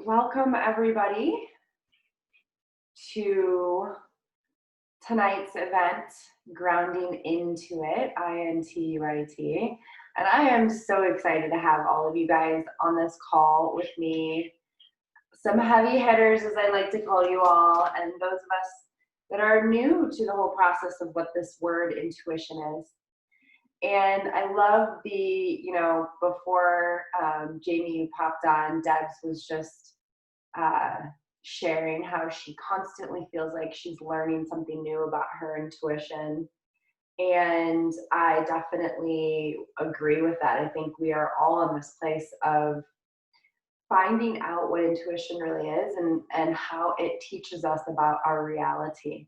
Welcome everybody to tonight's event, Grounding Intuit, Intuit. And I am so excited to have all of you guys on this call with me. Some heavy hitters, as I like to call you all, and those of us that are new to the whole process of what this word intuition is. And I love before Jamie popped on, Debs was just sharing how she constantly feels like she's learning something new about her intuition. And I definitely agree with that. I think we are all in this place of finding out what intuition really is and how it teaches us about our reality.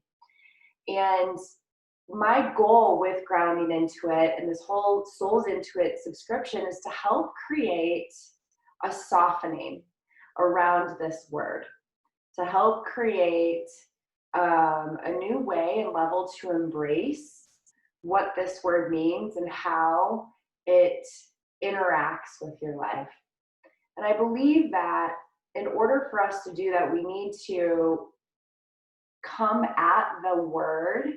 And my goal with Grounding Intuit and this whole Souls Intuit subscription is to help create a softening around this word, to help create a new way and level to embrace what this word means and how it interacts with your life. And I believe that in order for us to do that, we need to come at the word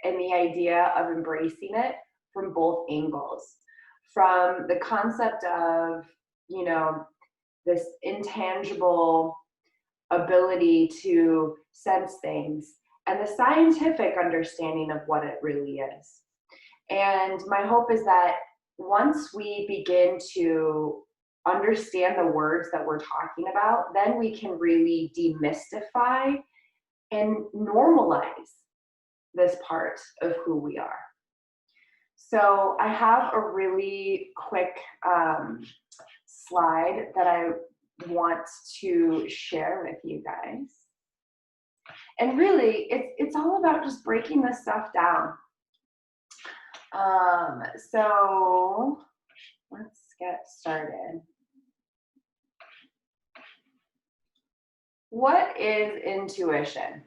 and the idea of embracing it from both angles. From the concept of, this intangible ability to sense things and the scientific understanding of what it really is. And my hope is that once we begin to understand the words that we're talking about, then we can really demystify and normalize this part of who we are. So I have a really quick slide that I want to share with you guys. And really, it's all about just breaking this stuff down. So let's get started. What is intuition?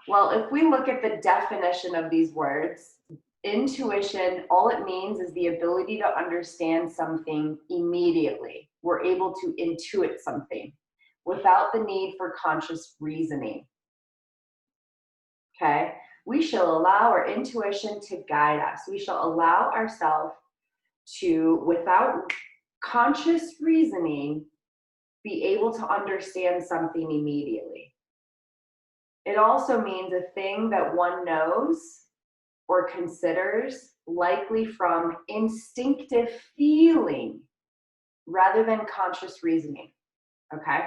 Well, if we look at the definition of these words, intuition, all it means is the ability to understand something immediately. We're able to intuit something without the need for conscious reasoning. Okay? We shall allow our intuition to guide us. We shall allow ourselves to, without conscious reasoning, be able to understand something immediately. It also means a thing that one knows or considers likely from instinctive feeling rather than conscious reasoning. Okay?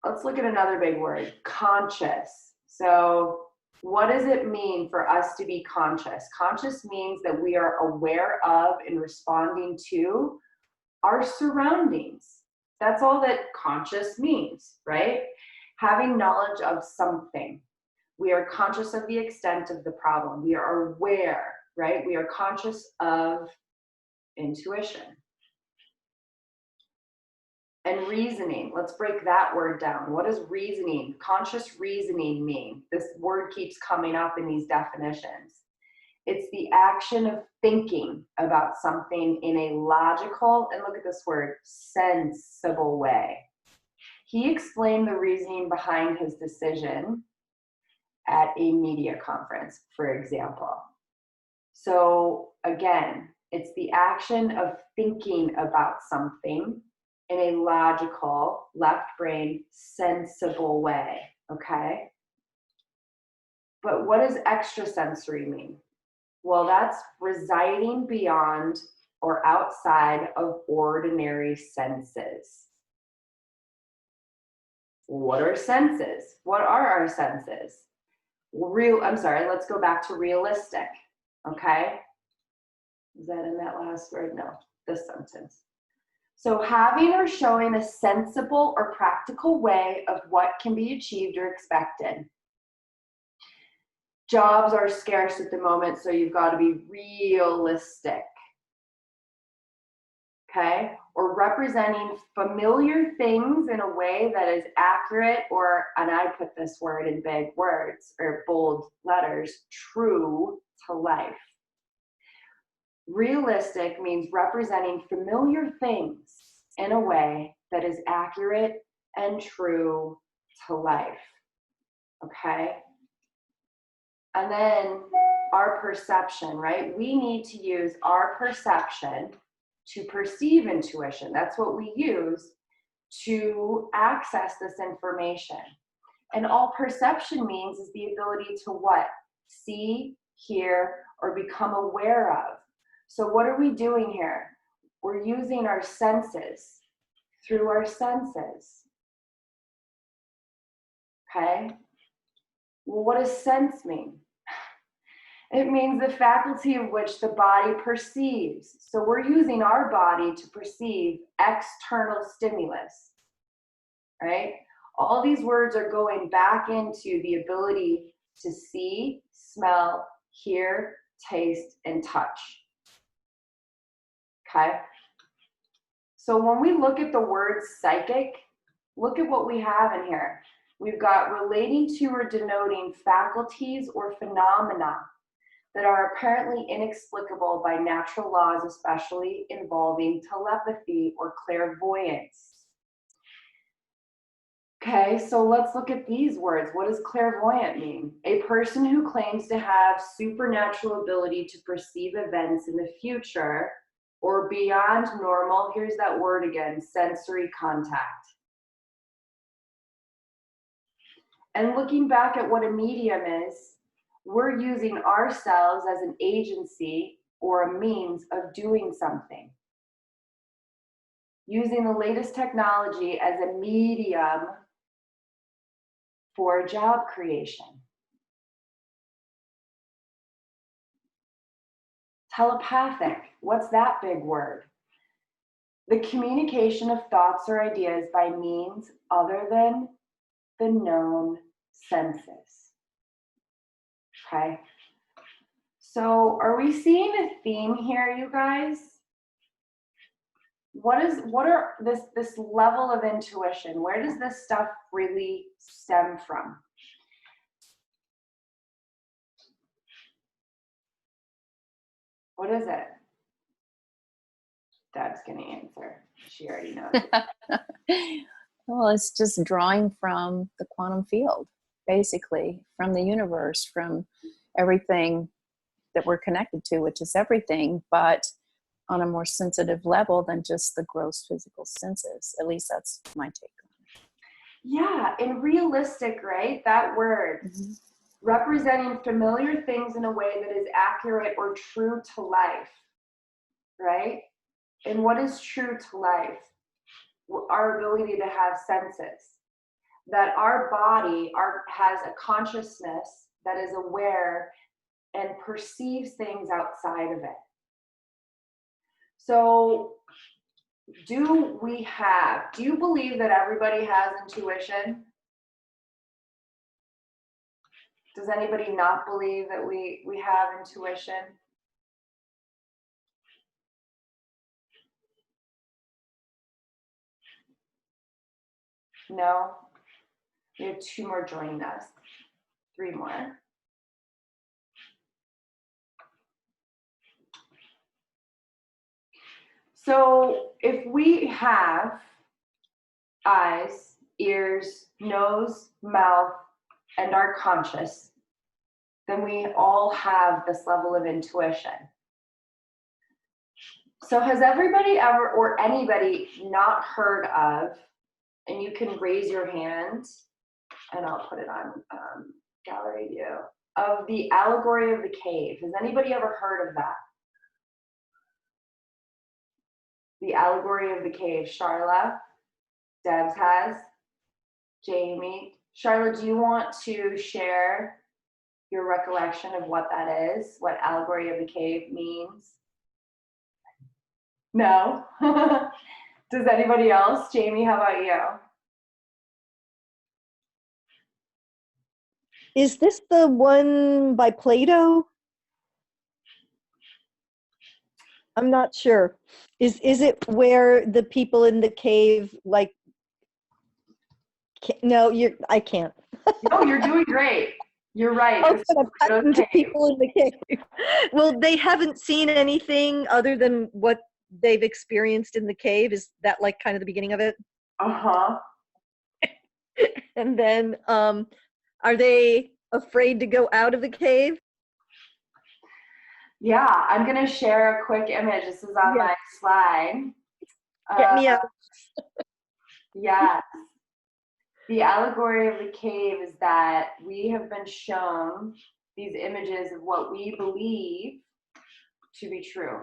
Let's look at another big word, conscious. So what does it mean for us to be conscious? Conscious means that we are aware of and responding to our surroundings. That's all that conscious means, right? Having knowledge of something. We are conscious of the extent of the problem. We are aware, right? We are conscious of intuition. And reasoning, let's break that word down. What does reasoning, conscious reasoning mean? This word keeps coming up in these definitions. It's the action of thinking about something in a logical, and look at this word, sensible way. He explained the reasoning behind his decision at a media conference, for example. So again, it's the action of thinking about something in a logical, left brain, sensible way, okay? But what does extrasensory mean? Well, that's residing beyond or outside of ordinary senses. What are senses? What are our senses? Let's go back to realistic, okay? Is that in that last word? No, this sentence. So having or showing a sensible or practical way of what can be achieved or expected. Jobs are scarce at the moment, so you've got to be realistic, okay? Or representing familiar things in a way that is accurate or, and I put this word in big words or bold letters, true to life. Realistic means representing familiar things in a way that is accurate and true to life. Okay? And then our perception, right? We need to use our perception to perceive intuition. That's what we use to access this information. And all perception means is the ability to what? See, hear, or become aware of. So what are we doing here? We're using our senses, through our senses. Okay? Well, what does sense mean? It means the faculty of which the body perceives. So we're using our body to perceive external stimulus, right? All these words are going back into the ability to see, smell, hear, taste, and touch. Okay? So when we look at the word psychic, look at what we have in here. We've got relating to or denoting faculties or phenomena that are apparently inexplicable by natural laws, especially involving telepathy or clairvoyance. Okay, so let's look at these words. What does clairvoyant mean? A person who claims to have supernatural ability to perceive events in the future or beyond normal, here's that word again, sensory contact. And looking back at what a medium is, we're using ourselves as an agency or a means of doing something. Using the latest technology as a medium for job creation. Telepathic, what's that big word? The communication of thoughts or ideas by means other than the known senses. Okay, so are we seeing a theme here, you guys? What are this level of intuition? Where does this stuff really stem from? What is it? Deb's gonna answer. She already knows. Well, it's just drawing from the quantum field, basically, from the universe, from everything that we're connected to, which is everything, but on a more sensitive level than just the gross physical senses. At least that's my take on it. Yeah, and realistic, right? That word. Mm-hmm. Representing familiar things in a way that is accurate or true to life, right? And what is true to life? Our ability to have senses. That our body has a consciousness that is aware and perceives things outside of it. So do you believe that everybody has intuition? Does anybody not believe that we have intuition? No? We have 2 more joining us. 3 more. So if we have eyes, ears, nose, mouth, and are conscious, then we all have this level of intuition. So has everybody ever, or anybody, not heard of, and you can raise your hand, and I'll put it on gallery view, of the allegory of the cave. Has anybody ever heard of that? The allegory of the cave. Charla, Debs has, Jamie. Charla, do you want to share your recollection of what that is, what allegory of the cave means? No? Does anybody else? Jamie, how about you? Is this the one by Plato? I'm not sure. Is it where the people in the cave, like, no, I can't. No, you're doing great. You're right. Oh, people in the cave. Well, they haven't seen anything other than what they've experienced in the cave? Is that like kind of the beginning of it? Uh-huh. And then are they afraid to go out of the cave? Yeah, I'm going to share a quick image. This is on Yeah. my slide. Get me out. Yeah. The allegory of the cave is that we have been shown these images of what we believe to be true.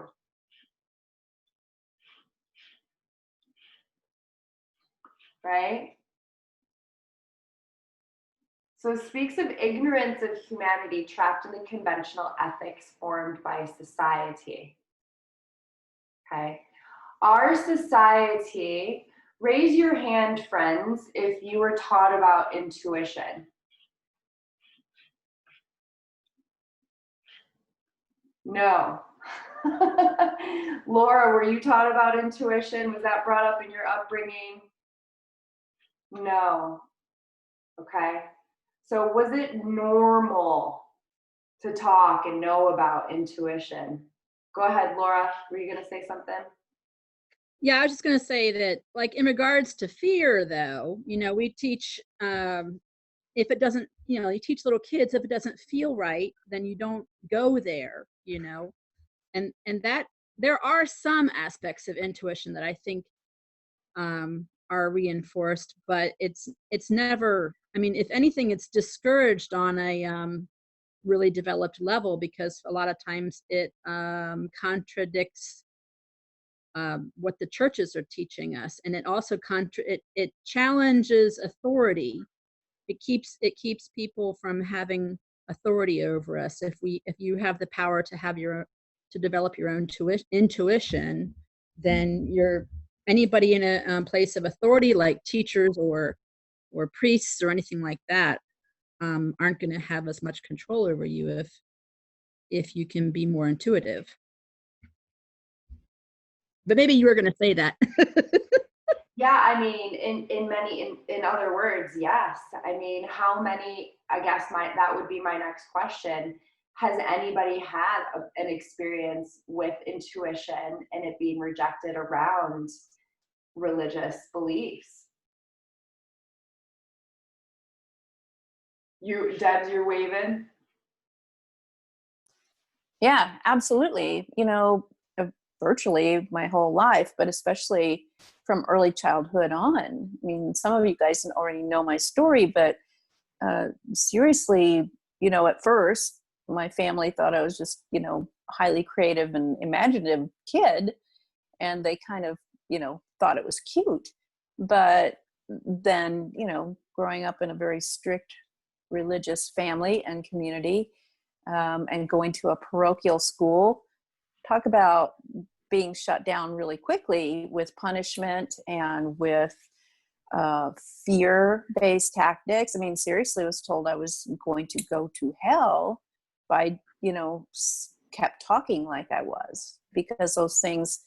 Right? So it speaks of ignorance of humanity trapped in the conventional ethics formed by society. Okay. Our society, raise your hand, friends, if you were taught about intuition. No. Laura, were you taught about intuition? Was that brought up in your upbringing? No. Okay. So was it normal to talk and know about intuition? Go ahead, Laura. Were you going to say something? Yeah, I was just going to say that, like, in regards to fear, though, we teach, if it doesn't, you teach little kids, if it doesn't feel right, then you don't go there, and that there are some aspects of intuition that I think are reinforced, but it's never, I mean, if anything, it's discouraged on a really developed level, because a lot of times it contradicts what the churches are teaching us, and it also it challenges authority. It keeps people from having authority over us. If you have the power to develop your own intuition, then anybody in a place of authority, like teachers or priests or anything like that, aren't going to have as much control over you if you can be more intuitive. But maybe you were going to say that. Yeah, I mean, in other words, yes. I mean, how many, I guess that would be my next question. Has anybody had an experience with intuition and it being rejected around religious beliefs? Debs, you're waving? Yeah, absolutely. Virtually my whole life, but especially from early childhood on. I mean, some of you guys already know my story, but seriously, at first, my family thought I was just, highly creative and imaginative kid, and they kind of, thought it was cute. But then, growing up in a very strict religious family and community, and going to a parochial school, talk about being shut down really quickly with punishment and with fear-based tactics. I mean, seriously, I was told I was going to go to hell if I, kept talking like I was, because those things,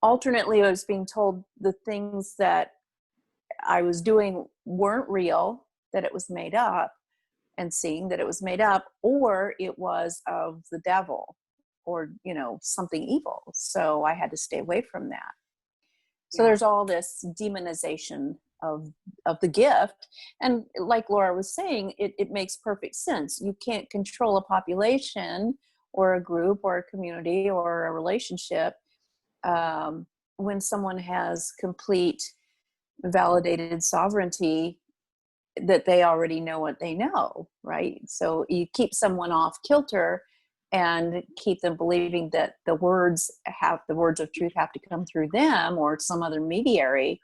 alternately, I was being told the things that I was doing weren't real, that it was made up, and seeing that it was made up, or it was of the devil, or something evil. So I had to stay away from that. So there's all this demonization of the gift. And like Laura was saying, it makes perfect sense. You can't control a population or a group or a community or a relationship when someone has complete validated sovereignty, that they already know what they know, right? So you keep someone off kilter and keep them believing that the words of truth have to come through them or some other mediary,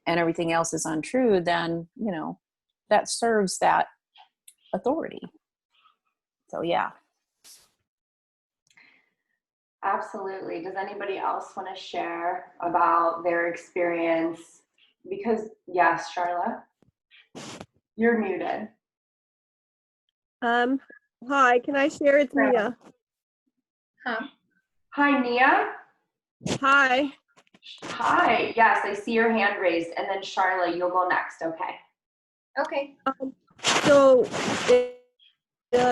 and everything else is untrue, then that serves that authority. So yeah. Absolutely. Does anybody else want to share about their experience? Because yes, Charlotte, you're muted. Hi, can I share? It's Mia. Hi, Nia. Hi. Hi. Yes, I see your hand raised. And then Charlotte, you'll go next. Okay. Okay. So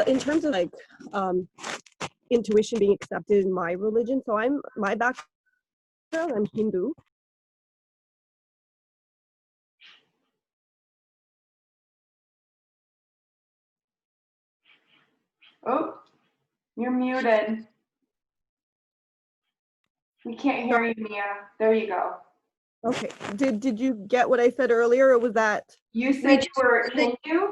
in terms of intuition being accepted in my religion. So my background, I'm Hindu. Oh, you're muted. We can't hear you, Mia. There you go. Okay. Did you get what I said earlier, or was that? You said you were Hindu?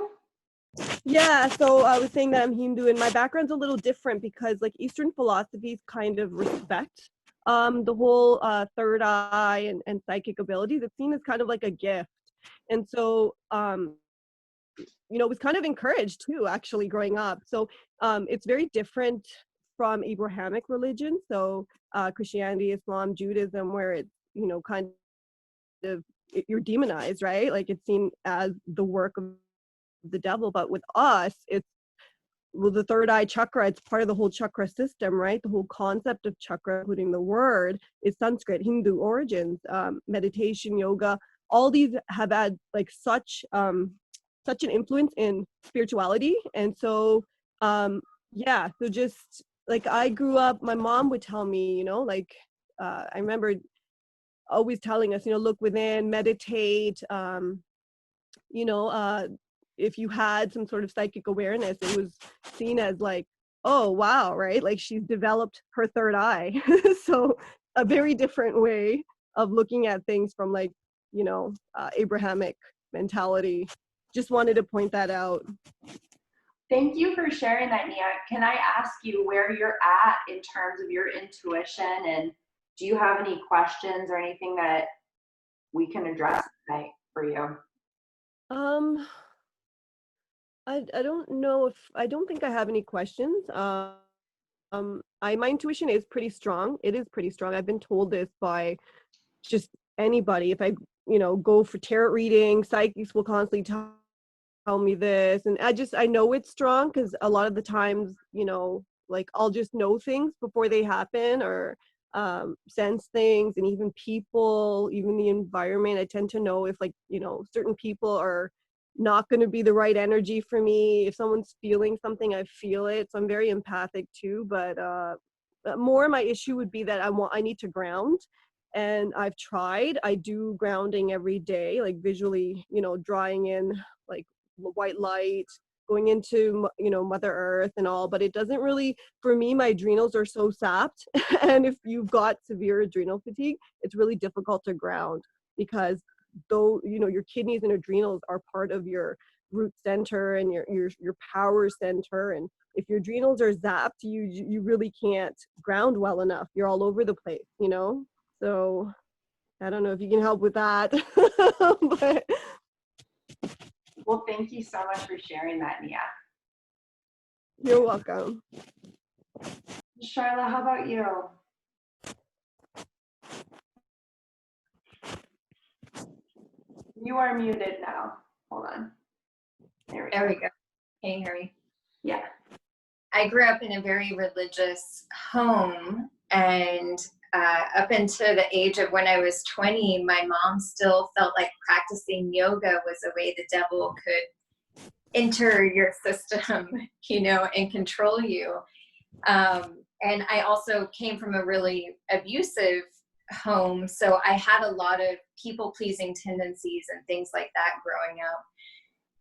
Yeah, so I was saying that I'm Hindu, and my background's a little different because like Eastern philosophies kind of respect the whole third eye and psychic abilities. It's seen as kind of like a gift. And so it was kind of encouraged too, actually, growing up. So it's very different from Abrahamic religion, so Christianity, Islam, Judaism, where it's, kind of, you're demonized, right? Like it's seen as the work of the devil. But with us, it's, well, the third eye chakra, it's part of the whole chakra system, right? The whole concept of chakra, including the word, is Sanskrit, Hindu origins. Meditation, yoga, all these have had like such an influence in spirituality. And so so just like I grew up, my mom would tell me, I remember always telling us, look within, meditate, if you had some sort of psychic awareness, it was seen as like, oh wow, right? Like she's developed her third eye. So a very different way of looking at things from like, Abrahamic mentality. Just wanted to point that out. Thank you for sharing that, Nia. Can I ask you where you're at in terms of your intuition, and do you have any questions or anything that we can address tonight for you? I don't know if, I don't think I have any questions. My intuition is pretty strong. It is pretty strong. I've been told this by just anybody. If I, go for tarot reading, psychics will constantly tell me this. And I know it's strong because a lot of the times, like I'll just know things before they happen, or sense things, and even people, even the environment. I tend to know if like, certain people are not going to be the right energy for me. If someone's feeling something, I feel it. So I'm very empathic too. But more my issue would be that I need to ground. And I've tried. I do grounding every day, like visually, drawing in like white light, going into, Mother Earth and all. But it doesn't really, for me, my adrenals are so sapped. And if you've got severe adrenal fatigue, it's really difficult to ground, because though your kidneys and adrenals are part of your root center and your power center, and if your adrenals are zapped, you really can't ground well enough. You're all over the place, so I don't know if you can help with that. But Well, thank you so much for sharing that, Nia. you're welcome. Charla, how about you? You are muted now. Hold on. There we go. Can you hear me? Yeah. I grew up in a very religious home, and up until the age of when I was 20, my mom still felt like practicing yoga was a way the devil could enter your system, and control you. And I also came from a really abusive home, so I had a lot of people-pleasing tendencies and things like that growing up.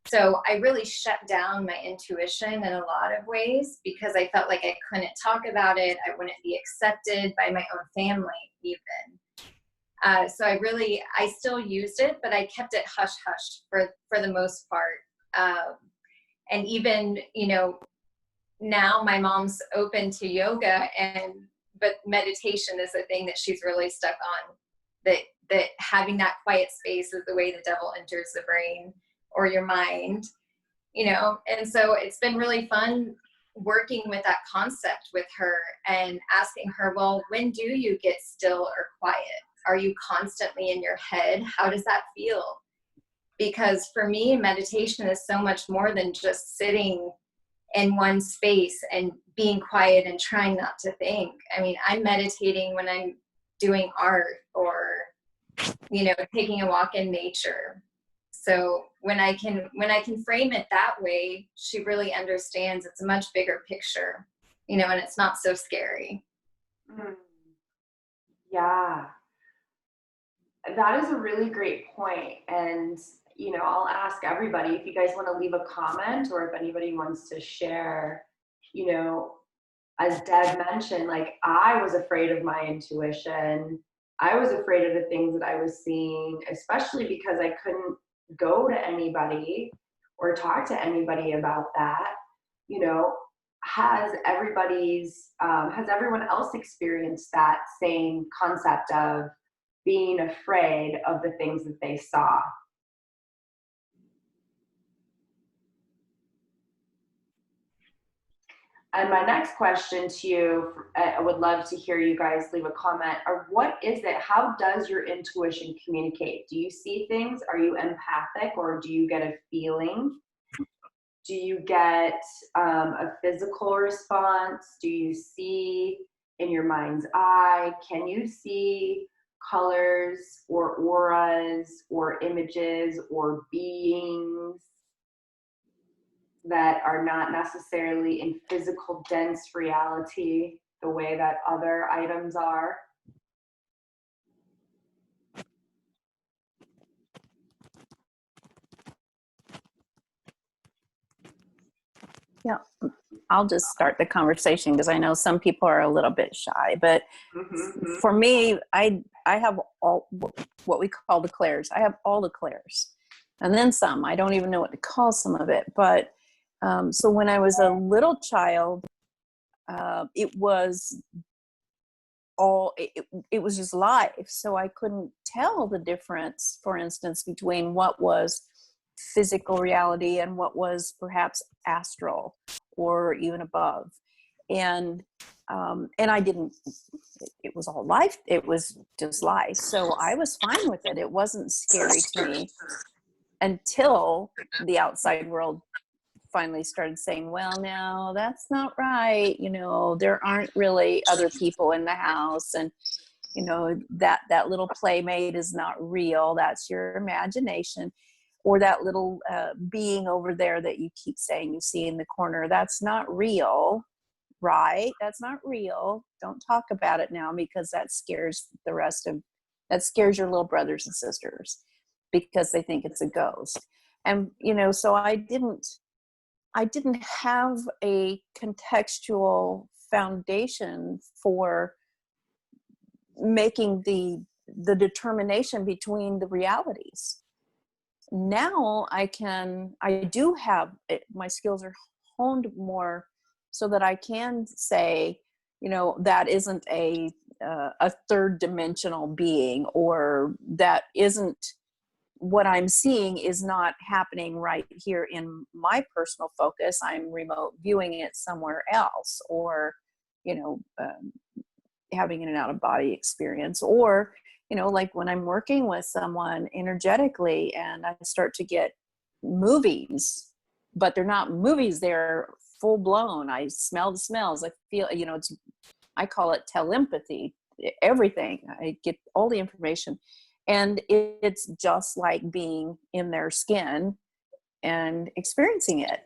So I really shut down my intuition in a lot of ways, because I felt like I couldn't talk about it. I wouldn't be accepted by my own family even. So I still used it, but I kept it hush-hush for the most part. And even, now my mom's open to yoga, but meditation is a thing that she's really stuck on, that having that quiet space is the way the devil enters the brain or your mind, and so it's been really fun working with that concept with her and asking her, well, when do you get still or quiet? Are you constantly in your head? How does that feel? Because for me, meditation is so much more than just sitting in one space and being quiet and trying not to think. I mean, I'm meditating when I'm doing art or, taking a walk in nature. So when I can frame it that way, she really understands it's a much bigger picture. you know, and it's not so scary. Mm. Yeah, that is a really great point. And, you know, I'll ask everybody if you guys want to leave a comment or if anybody wants to share, you know, as Deb mentioned, like I was afraid of my intuition. I was afraid of the things that I was seeing, especially because I couldn't go to anybody or talk to anybody about that. You know, has everyone else experienced that same concept of being afraid of the things that they saw? And my next question to you, I would love to hear you guys leave a comment, or what is it? How does your intuition communicate? Do you see things? Are you empathic, or do you get a feeling? Do you get a physical response? Do you see in your mind's eye? Can you see colors or auras or images or beings that are not necessarily in physical, dense reality the way that other items are? Yeah, I'll just start the conversation because I know some people are a little bit shy. But Mm-hmm. for me, I have all what we call the clairs. I have all the clairs, and then some. I don't even know what to call some of it. But so when I was a little child, it was all it was just live, so I couldn't tell the difference, for instance, between what was physical reality and what was perhaps astral or even above. And I didn't, it was all life, it was just life, so I was fine with it. It wasn't scary to me until the outside world finally started saying, well, no, that's not right, you know, there aren't really other people in the house, and you know, that little playmate is not real, that's your imagination, or that little being over there that you keep saying you see in the corner, that's not real, right? That's not real, don't talk about it now, because that scares your little brothers and sisters because they think it's a ghost. And you know, so I didn't have a contextual foundation for making the determination between the realities. Now I do have it, my skills are honed more so that I can say, you know, that isn't a third dimensional being, or that isn't, what I'm seeing is not happening right here in my personal focus. I'm remote viewing it somewhere else, or, you know, having an out of body experience, or, you know, like when I'm working with someone energetically and I start to get movies, but they're not movies, they're full blown. I smell the smells. I feel, you know, I call it telepathy, everything. I get all the information. And it's just like being in their skin and experiencing it.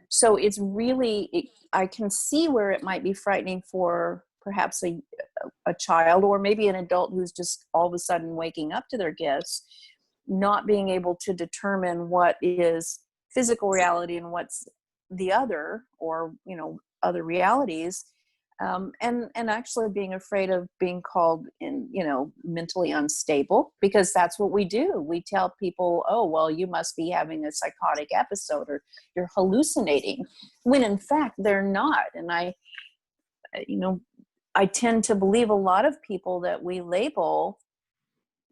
So it's really, I can see where it might be frightening for perhaps a child, or maybe an adult who's just all of a sudden waking up to their gifts, not being able to determine what is physical reality and what's the other, or, you know, other realities. And actually being afraid of being called in, you know, mentally unstable, because that's what we do. We tell people, oh, well, you must be having a psychotic episode, or you're hallucinating, when in fact they're not. And I tend to believe a lot of people that we label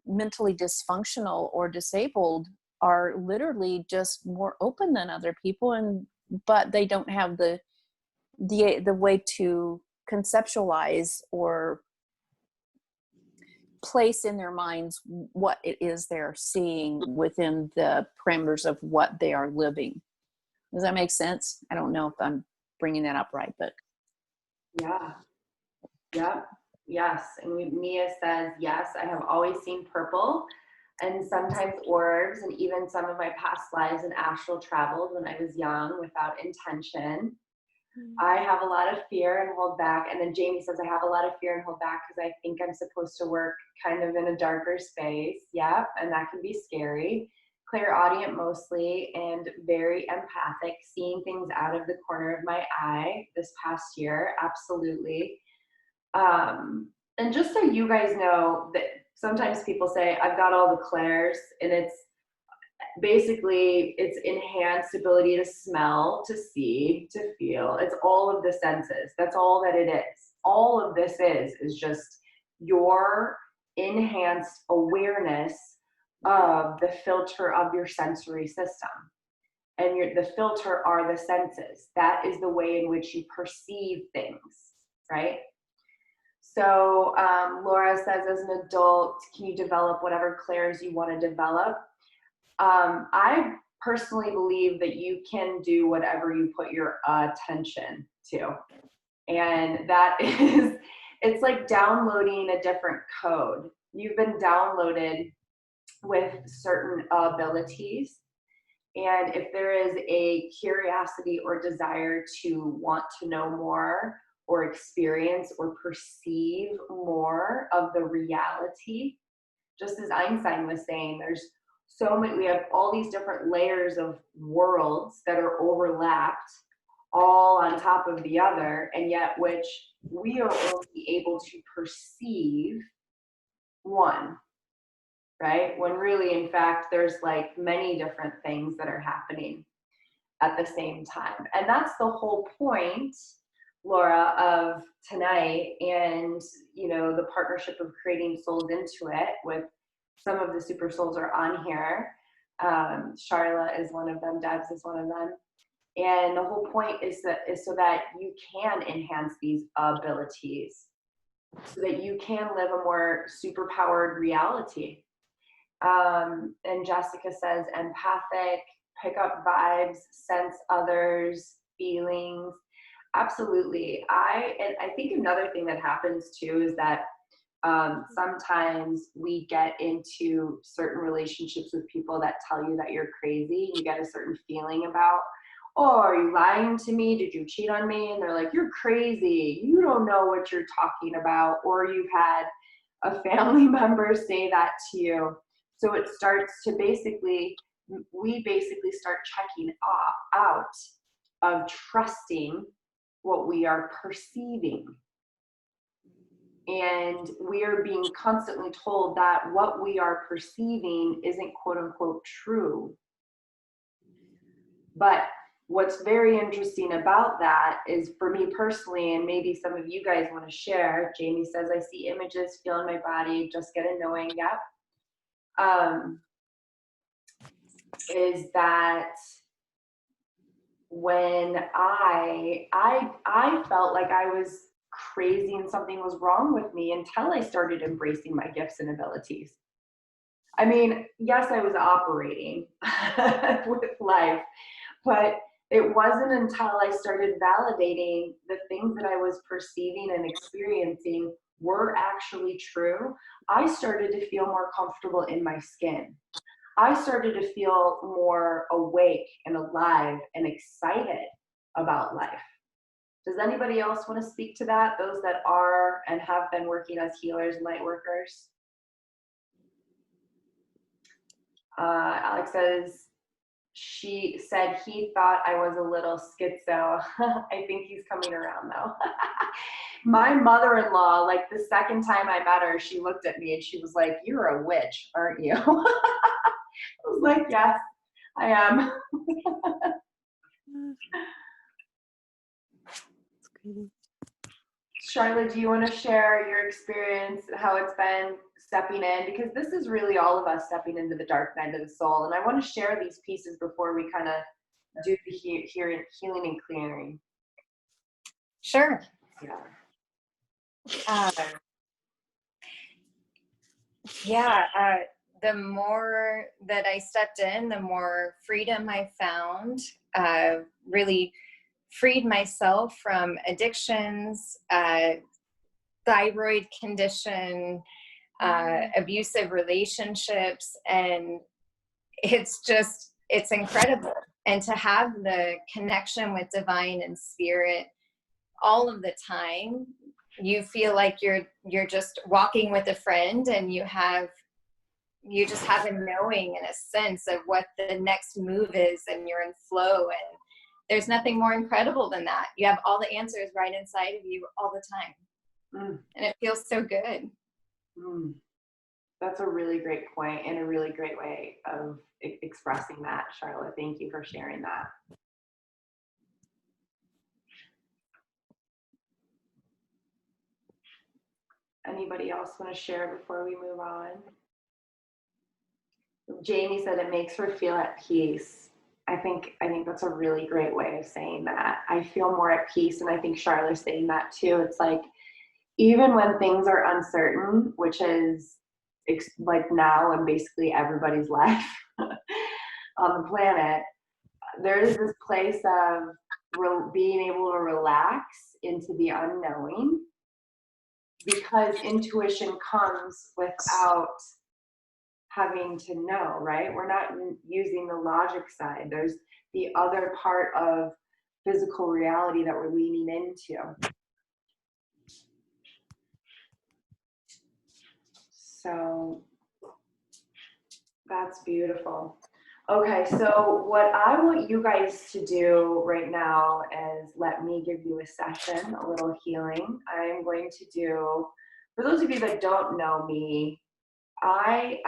mentally dysfunctional or disabled are literally just more open than other people, but they don't have the way to conceptualize or place in their minds what it is they're seeing within the parameters of what they are living. Does that make sense? I don't know if I'm bringing that up right, but Yeah. Yes. And Mia says, yes, I have always seen purple and sometimes orbs, and even some of my past lives in astral traveled when I was young without intention. I have a lot of fear and hold back. And then Jamie says, I have a lot of fear and hold back because I think I'm supposed to work kind of in a darker space. Yeah, and that can be scary. Clairaudient mostly and very empathic, seeing things out of the corner of my eye this past year. Absolutely. And just so you guys know that sometimes people say, I've got all the clairs, and it's basically it's enhanced ability to smell, to see, to feel. It's all of the senses. That's all that it is. All of this is just your enhanced awareness of the filter of your sensory system. And the filter are the senses. That is the way in which you perceive things, right? So Laura says, as an adult, can you develop whatever clairs you want to develop? I personally believe that you can do whatever you put your attention to. And that is, it's like downloading a different code. You've been downloaded with certain abilities. And if there is a curiosity or desire to want to know more or experience or perceive more of the reality, just as Einstein was saying, there's so many, we have all these different layers of worlds that are overlapped all on top of the other, and yet which we are only able to perceive one, right? When really, in fact, there's like many different things that are happening at the same time. And that's the whole point, Laura, of tonight, and the partnership of creating Souls into It with some of the super souls are on here. Charla is one of them, Debs is one of them. And the whole point is so that you can enhance these abilities, so that you can live a more superpowered reality. And Jessica says empathic, pick up vibes, sense others, feelings. Absolutely. I think another thing that happens too is that sometimes we get into certain relationships with people that tell you that you're crazy. You get a certain feeling about, oh, are you lying to me? Did you cheat on me? And they're like, you're crazy. You don't know what you're talking about. Or you've had a family member say that to you. So it starts to we basically start checking out of trusting what we are perceiving. And we are being constantly told that what we are perceiving isn't quote unquote true. But what's very interesting about that is, for me personally, and maybe some of you guys want to share, Jamie says, I see images, feel in my body, just get a knowing, yep. Is that when I felt like I was crazy and something was wrong with me until I started embracing my gifts and abilities. I mean, yes, I was operating with life, but it wasn't until I started validating the things that I was perceiving and experiencing were actually true. I started to feel more comfortable in my skin. I started to feel more awake and alive and excited about life. Does anybody else want to speak to that? Those that are and have been working as healers and light workers? Alex says, she said he thought I was a little schizo. I think he's coming around though. My mother-in-law, like the second time I met her, she looked at me and she was like, you're a witch, aren't you? I was like, yes, I am. Charlotte, do you want to share your experience, how it's been stepping in? Because this is really all of us stepping into the dark night of the soul. And I want to share these pieces before we kind of do the healing and clearing. Sure. Yeah. The more that I stepped in, the more freedom I found. Really freed myself from addictions, thyroid condition, abusive relationships, and it's incredible. and to have the connection with divine and spirit all of the time. You feel like you're just walking with a friend, and you just have a knowing and a sense of what the next move is, and you're in flow, and there's nothing more incredible than that. You have all the answers right inside of you all the time. And it feels so good. That's a really great point and a really great way of expressing that, Charlotte. Thank you for sharing that. Anybody else want to share before we move on? Jamie said it makes her feel at peace. I think that's a really great way of saying that. I feel more at peace, and I think Charlotte's saying that too. It's like, even when things are uncertain, which is like now in basically everybody's life on the planet, there is this place of being able to relax into the unknowing, because intuition comes without having to know, right? We're not using the logic side. There's the other part of physical reality that we're leaning into. So that's beautiful. Okay, so what I want you guys to do right now is let me give you a session, a little healing. I'm going to do, for those of you that don't know me, I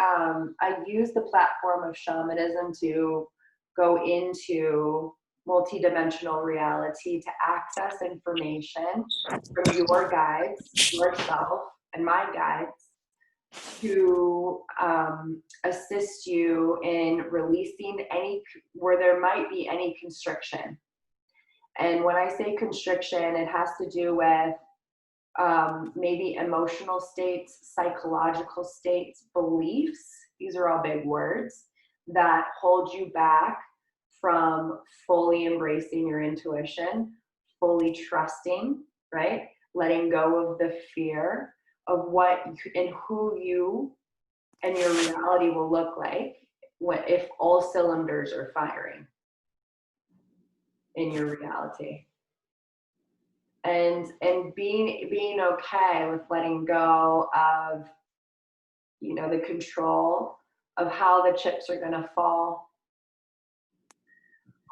use the platform of shamanism to go into multidimensional reality to access information from your guides, yourself, and my guides, to assist you in releasing where there might be any constriction. And when I say constriction, it has to do with maybe emotional states, psychological states, beliefs. These are all big words that hold you back from fully embracing your intuition, fully trusting, right? Letting go of the fear of what and who you and your reality will look like if all cylinders are firing in your reality. And being okay with letting go of, the control of how the chips are going to fall,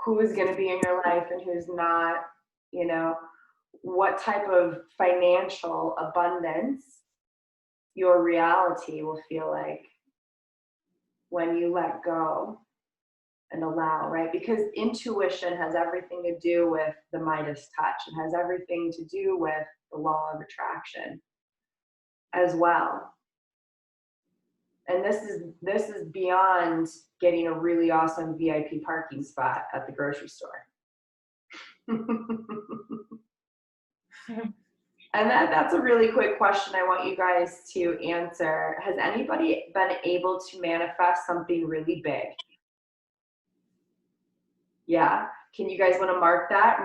who is going to be in your life and who's not, what type of financial abundance your reality will feel like when you let go and allow, right? Because intuition has everything to do with the Midas touch. It has everything to do with the law of attraction as well. And this is beyond getting a really awesome VIP parking spot at the grocery store. And that's a really quick question I want you guys to answer. Has anybody been able to manifest something really big? Yeah. Can you guys want to mark that,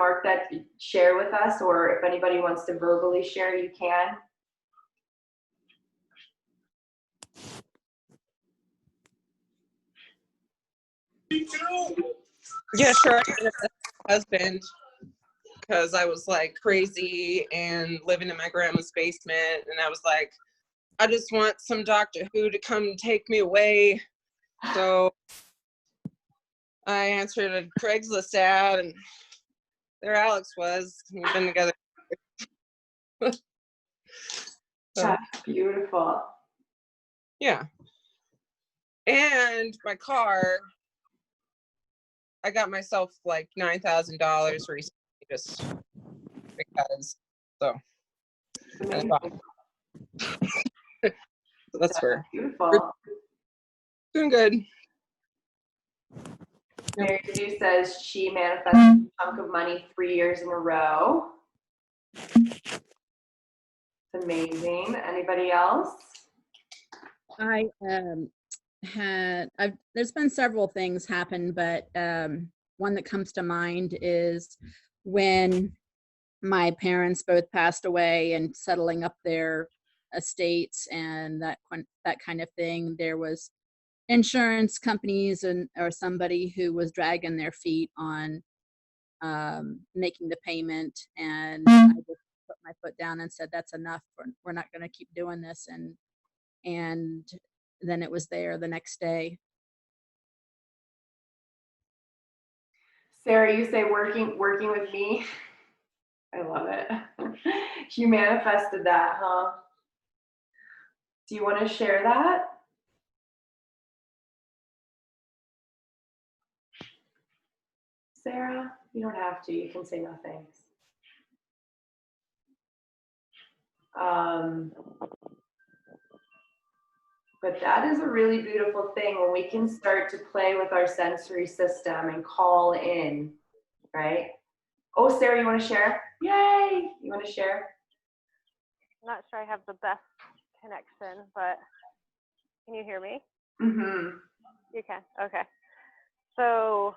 share with us, or if anybody wants to verbally share, you can. Yeah, sure. I manifested my husband because I was like crazy and living in my grandma's basement, and I was like, I just want some Doctor Who to come take me away. So I answered a Craigslist ad, and there Alex was. We've been together. That's beautiful. Yeah. And my car, I got myself like $9,000 recently just because. So that's where beautiful. we're doing good. Mary Sue says she manifested a chunk of money 3 years in a row. It's amazing. Anybody else? I there's been several things happen, but one that comes to mind is when my parents both passed away and settling up their estates and that kind of thing. There was insurance companies or somebody who was dragging their feet on making the payment, and I just put my foot down and said, that's enough. We're not going to keep doing this. And then it was there the next day. Sarah, you say working with me. I love it. You manifested that, huh? Do you want to share that? Sarah, you don't have to. You can say no thanks. But that is a really beautiful thing when we can start to play with our sensory system and call in, right? Oh, Sarah, you want to share? Yay! You want to share? I'm not sure I have the best connection, but can you hear me? Mm-hmm. You can. Okay. So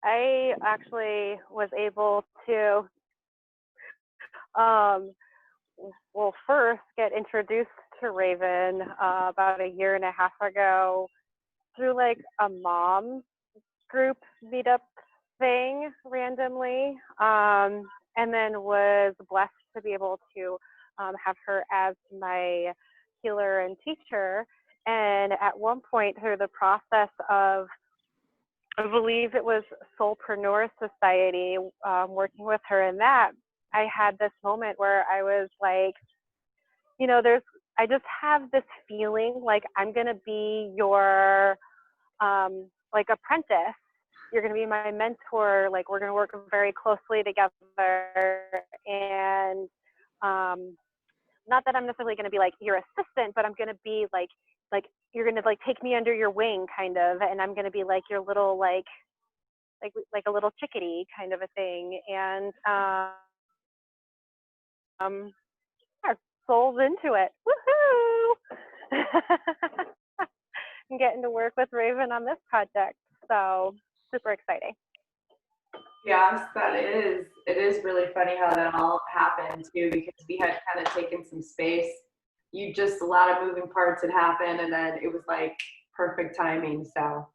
I actually was able to, well, first get introduced to Raven about a year and a half ago through like a mom group meetup thing randomly, and then was blessed to be able to have her as my healer and teacher. And at one point through the process of, I believe it was Soulpreneur Society, working with her in that, I had this moment where I was like, you know, I just have this feeling like I'm going to be your, like apprentice. You're going to be my mentor. Like we're going to work very closely together. And not that I'm necessarily going to be like your assistant, but I'm going to be like you're going to like take me under your wing kind of, and I'm going to be like your little like a little chickadee kind of a thing. And yeah, soul's into it. Woohoo! I'm getting to work with Raven on this project, so super exciting. Yes, that is. It is really funny how that all happened too, because we had kind of taken some space. A lot of moving parts had happened, and then it was like perfect timing. So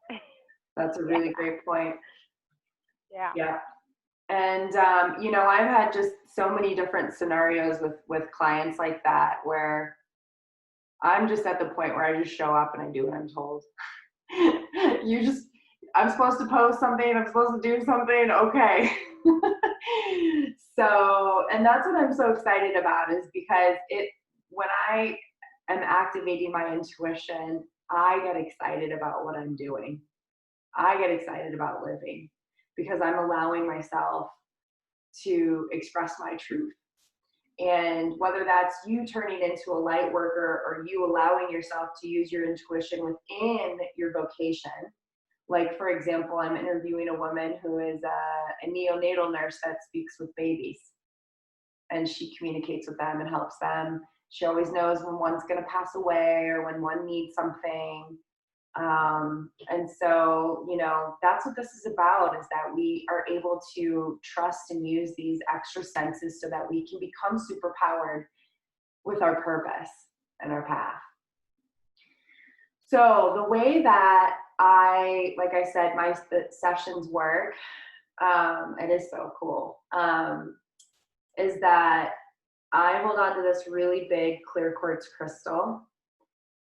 that's a really great point. Yeah. Yeah. And, you know, I've had just so many different scenarios with clients like that, where I'm just at the point where I just show up and I do what I'm told. I'm supposed to post something, I'm supposed to do something, okay. So, and that's what I'm so excited about, is because when I am activating my intuition, I get excited about what I'm doing. I get excited about living, because I'm allowing myself to express my truth. And whether that's you turning into a light worker, or you allowing yourself to use your intuition within your vocation. Like, for example, I'm interviewing a woman who is a neonatal nurse that speaks with babies. And she communicates with them and helps them. She always knows when one's going to pass away or when one needs something. And so, you know, that's what this is about, is that we are able to trust and use these extra senses so that we can become superpowered with our purpose and our path. So the way that like I said, the sessions work, it is so cool, is that I hold on to this really big clear quartz crystal,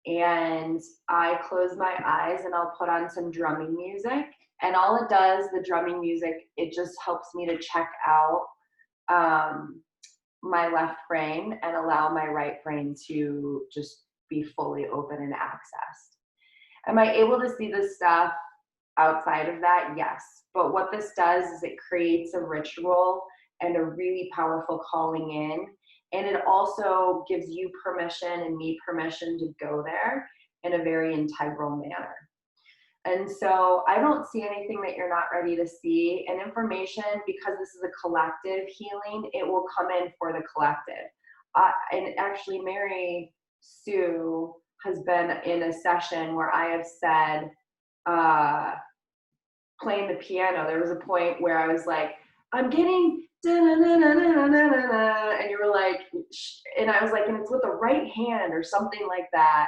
and I close my eyes and I'll put on some drumming music, and all it does, the drumming music, it just helps me to check out my left brain and allow my right brain to just be fully open and accessed. Am I able to see this stuff outside of that? Yes. But what this does is it creates a ritual and a really powerful calling in. And it also gives you permission and me permission to go there in a very integral manner. And so I don't see anything that you're not ready to see. And information, because this is a collective healing, it will come in for the collective. And actually, Mary Sue has been in a session where I have said, playing the piano, there was a point where I was like, I'm getting and you were like, and I was like, and it's with the right hand or something like that.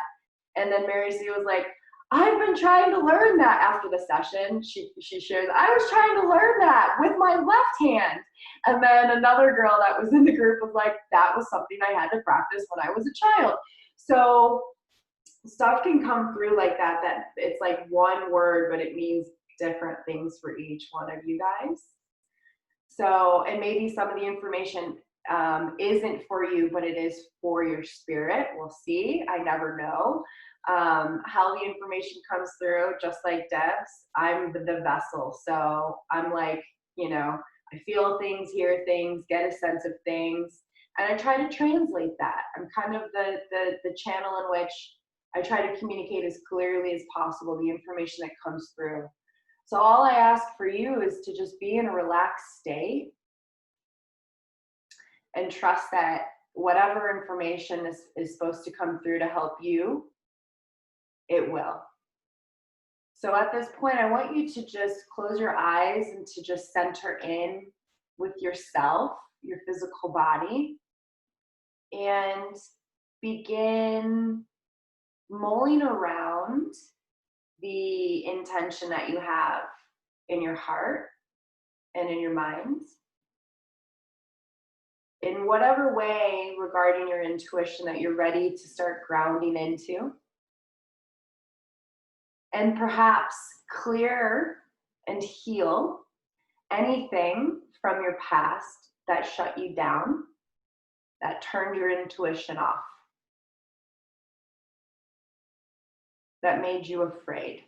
And then Mary Sue was like, I've been trying to learn that. After the session, she shares, I was trying to learn that with my left hand. And then another girl that was in the group was like, that was something I had to practice when I was a child. So stuff can come through like that, that it's like one word, but it means different things for each one of you guys. So, and maybe some of the information isn't for you, but it is for your spirit. We'll see. I never know how the information comes through. Just like Deb's, I'm the vessel. So I'm like, you know, I feel things, hear things, get a sense of things, and I try to translate that. I'm kind of the channel in which I try to communicate as clearly as possible the information that comes through. So all I ask for you is to just be in a relaxed state and trust that whatever information is supposed to come through to help you, it will. So at this point, I want you to just close your eyes and to just center in with yourself, your physical body, and begin mulling around the intention that you have in your heart and in your mind, in whatever way regarding your intuition that you're ready to start grounding into. And perhaps clear and heal anything from your past that shut you down, that turned your intuition off, that made you afraid.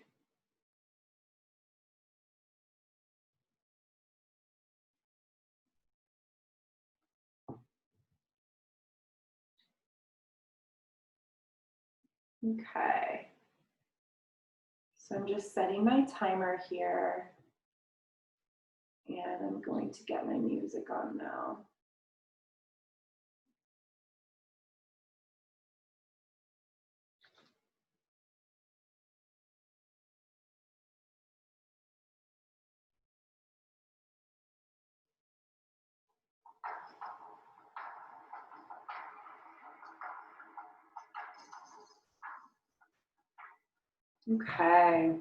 Okay. So I'm just setting my timer here, and I'm going to get my music on now. Okay.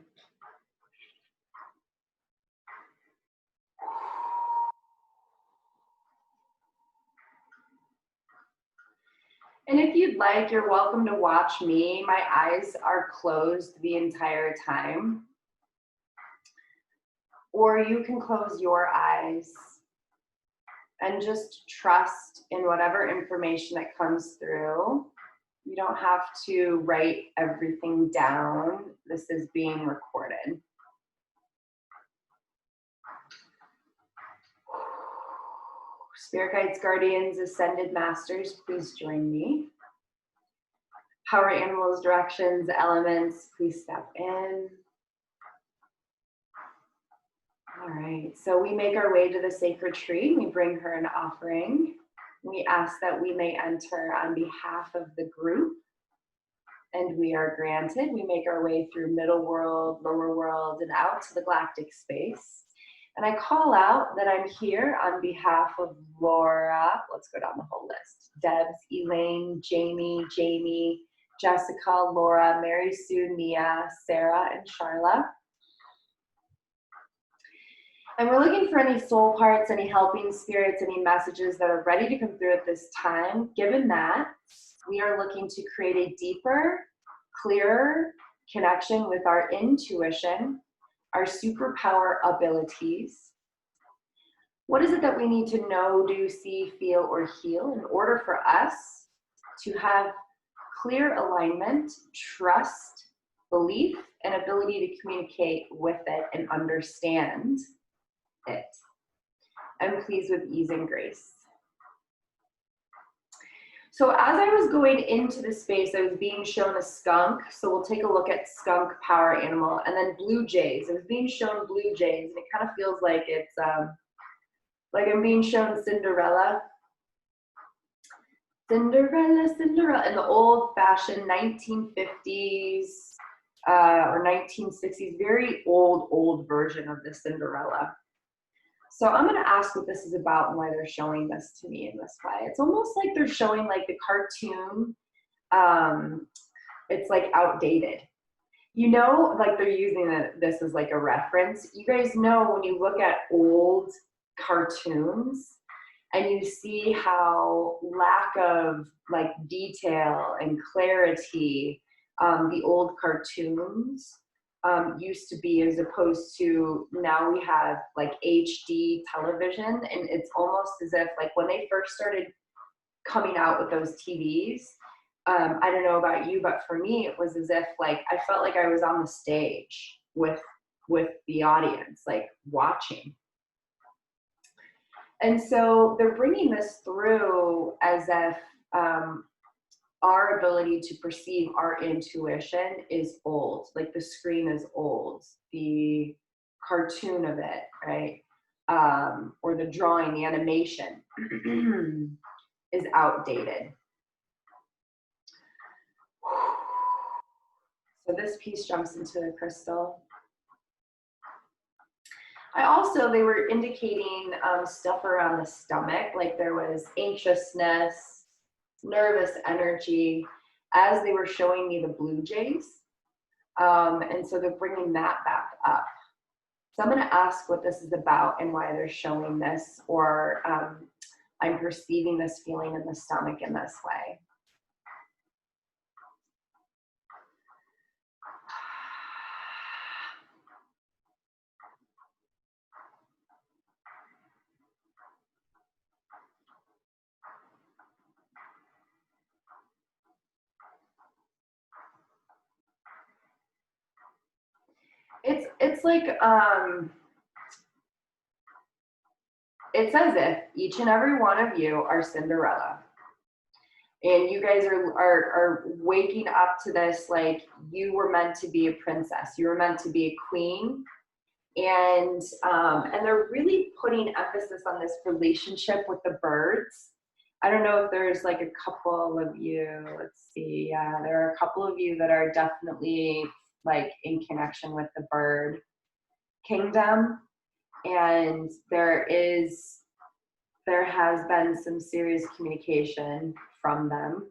And if you'd like, you're welcome to watch me. My eyes are closed the entire time. Or you can close your eyes and just trust in whatever information that comes through. You don't have to write everything down. This is being recorded. Spirit guides, guardians, ascended masters, please join me. Power animals, directions, elements, please step in. All right, so we make our way to the sacred tree. We bring her an offering. We ask that we may enter on behalf of the group, and we are granted. We make our way through middle world, lower world, and out to the galactic space. And I call out that I'm here on behalf of Laura. Let's go down the whole list. Debs, Elaine, Jamie, Jessica, Laura, Mary Sue, Mia, Sarah, and Charla. And we're looking for any soul parts, any helping spirits, any messages that are ready to come through at this time. Given that, we are looking to create a deeper, clearer connection with our intuition, our superpower abilities. What is it that we need to know, do, see, feel, or heal in order for us to have clear alignment, trust, belief, and ability to communicate with it and understand it? And please with ease and grace. So as I was going into the space, I was being shown a skunk. So we'll take a look at skunk power animal, and then blue jays. I was being shown blue jays, and it kind of feels like it's like I'm being shown Cinderella. Cinderella, in the old-fashioned 1950s or 1960s, very old version of the Cinderella. So I'm going to ask what this is about and why they're showing this to me in this way. It's almost like they're showing like the cartoon. It's like outdated. you know, like they're using this as like a reference. You guys know when you look at old cartoons and you see how lack of like detail and clarity the old cartoons used to be, as opposed to now we have like HD television, and it's almost as if like when they first started coming out with those TVs, I don't know about you, but for me, it was as if like I felt like I was on the stage with the audience, like watching. And so they're bringing this through as if our ability to perceive our intuition is old, like the screen is old, the cartoon of it, right? Or the drawing, the animation is outdated. So this piece jumps into the crystal. They were indicating stuff around the stomach, like there was anxiousness, nervous energy, as they were showing me the blue jays. And so they're bringing that back up. So I'm going to ask what this is about and why they're showing this, or I'm perceiving this feeling in the stomach in this way. It's like it's as if each and every one of you are Cinderella, and you guys are waking up to this, like you were meant to be a princess, you were meant to be a queen, and they're really putting emphasis on this relationship with the birds. I don't know if there's like a couple of you, let's see, yeah, there are a couple of you that are definitely like in connection with the bird kingdom, and there has been some serious communication from them.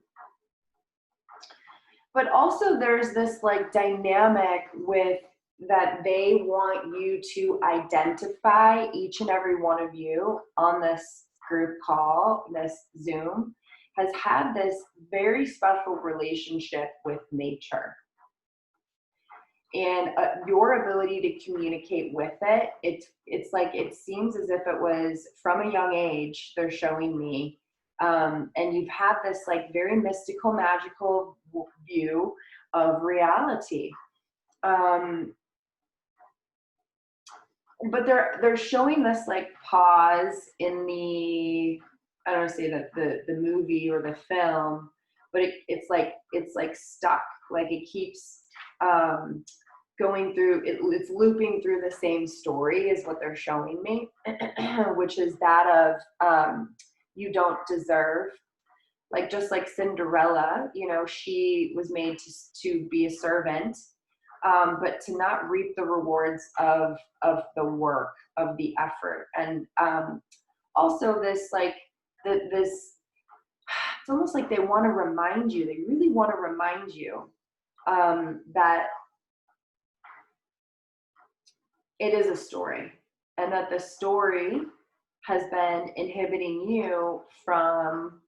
But also there's this like dynamic with that they want you to identify, each and every one of you on this group call, this Zoom, has had this very special relationship with nature. And your ability to communicate with it, it's like, it seems as if it was from a young age, they're showing me. And you've had this like very mystical, magical view of reality. But they're showing this like pause in the, I don't want to say that the movie or the film, but it's like stuck, like it keeps going through, it's looping through the same story is what they're showing me, which is that of you don't deserve, like just like Cinderella, you know, she was made to be a servant, but to not reap the rewards of the work, of the effort. And also this like this, it's almost like they want to remind you, they really want to remind you that it is a story, and that the story has been inhibiting you from,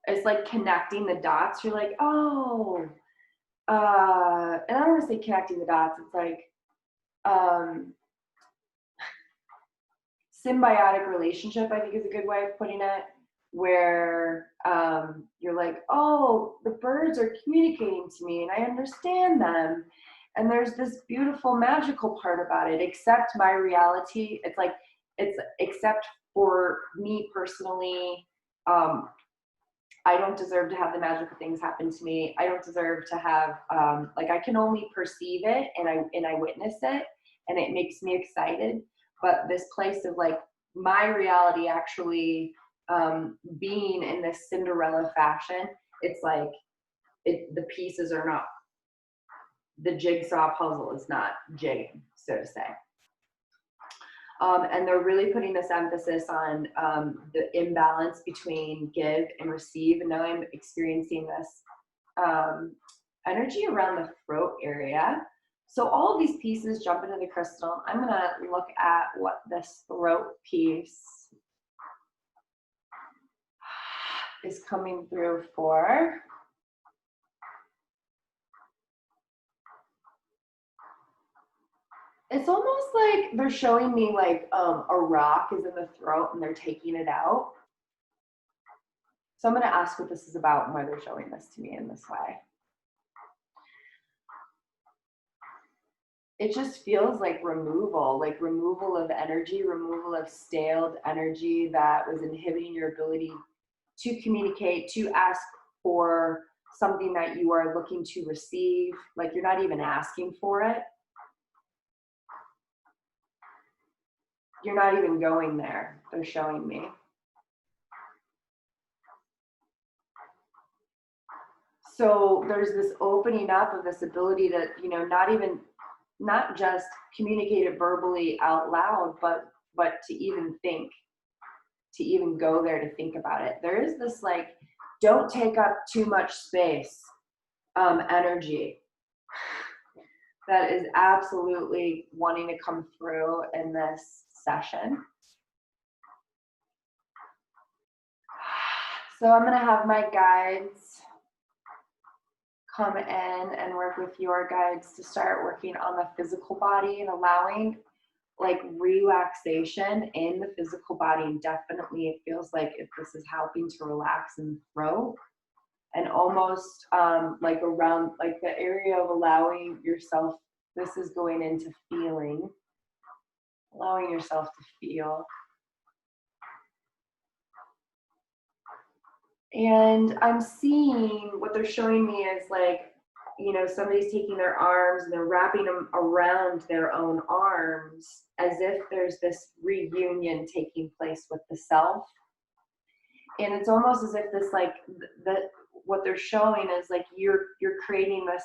it's like connecting the dots. You're like, oh, and I don't want to say connecting the dots, it's like symbiotic relationship, I think is a good way of putting it, where you're like, oh, the birds are communicating to me and I understand them. And there's this beautiful magical part about it, except my reality. It's like, except for me personally, I don't deserve to have the magical things happen to me. I don't deserve to have, like I can only perceive it and I witness it and it makes me excited. But this place of like my reality actually being in this Cinderella fashion, it's like the pieces are not, the jigsaw puzzle is not jigging, so to say. And they're really putting this emphasis on the imbalance between give and receive. And now I'm experiencing this energy around the throat area. So all of these pieces jump into the crystal. I'm gonna look at what this throat piece is coming through for. It's almost like they're showing me like a rock is in the throat and they're taking it out. So I'm going to ask what this is about and why they're showing this to me in this way. It just feels like removal of energy, removal of staled energy that was inhibiting your ability to communicate, to ask for something that you are looking to receive. Like you're not even asking for it. You're not even going there, they're showing me. So there's this opening up of this ability to, you know, not just communicate it verbally out loud, but to even think, to even go there to think about it. There is this like, don't take up too much space energy that is absolutely wanting to come through in this session. So I'm gonna have my guides come in and work with your guides to start working on the physical body and allowing like relaxation in the physical body. And definitely it feels like if this is helping to relax in the throat and almost like around like the area of allowing yourself, this is going into feeling, allowing yourself to feel. And I'm seeing what they're showing me is like, you know, somebody's taking their arms and they're wrapping them around their own arms as if there's this reunion taking place with the self. And it's almost as if this like what they're showing is like you're creating this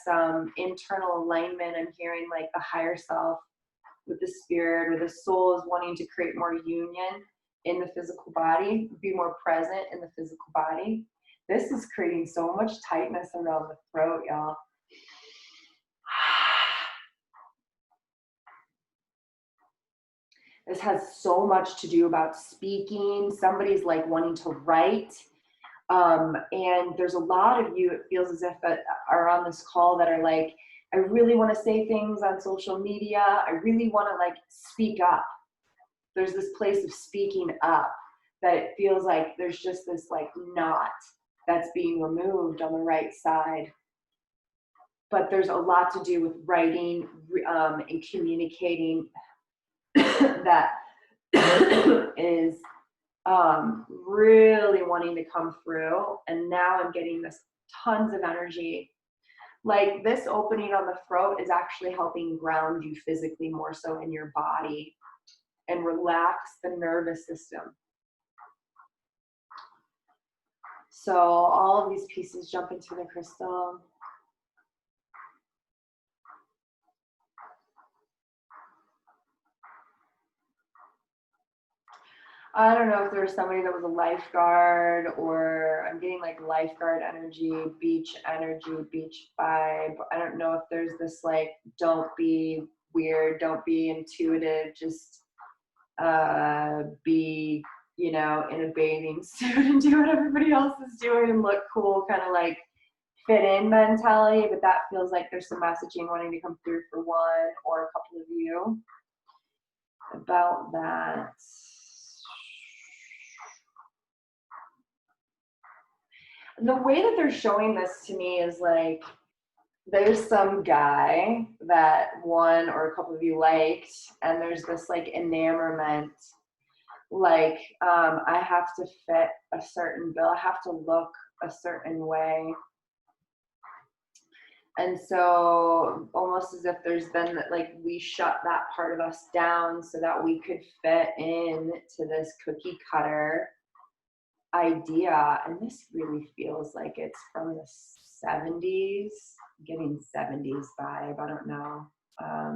internal alignment. I'm hearing like the higher self with the spirit or the soul is wanting to create more union in the physical body, be more present in the physical body. This is creating so much tightness around the throat, y'all. This has so much to do about speaking. Somebody's like wanting to write. And there's a lot of you, it feels as if that are on this call that are like, I really want to say things on social media. I really want to like speak up. There's this place of speaking up that it feels like there's just this like knot that's being removed on the right side. But there's a lot to do with writing and communicating that is really wanting to come through. And now I'm getting this tons of energy. Like this opening on the throat is actually helping ground you physically more so in your body and relax the nervous system. So all of these pieces jump into the crystal. I don't know if there was somebody that was a lifeguard, or I'm getting like lifeguard energy, beach vibe. I don't know if there's this like, don't be weird, don't be intuitive, just be, you know, in a bathing suit and do what everybody else is doing and look cool, kind of like fit in mentality. But that feels like there's some messaging wanting to come through for one or a couple of you about that. The way that they're showing this to me is like, there's some guy that one or a couple of you liked, and there's this like enamorment, like I have to fit a certain bill, I have to look a certain way. And so almost as if there's been like, we shut that part of us down so that we could fit in to this cookie cutter idea. And this really feels like it's from the 70s, getting 70s vibe. I don't know. I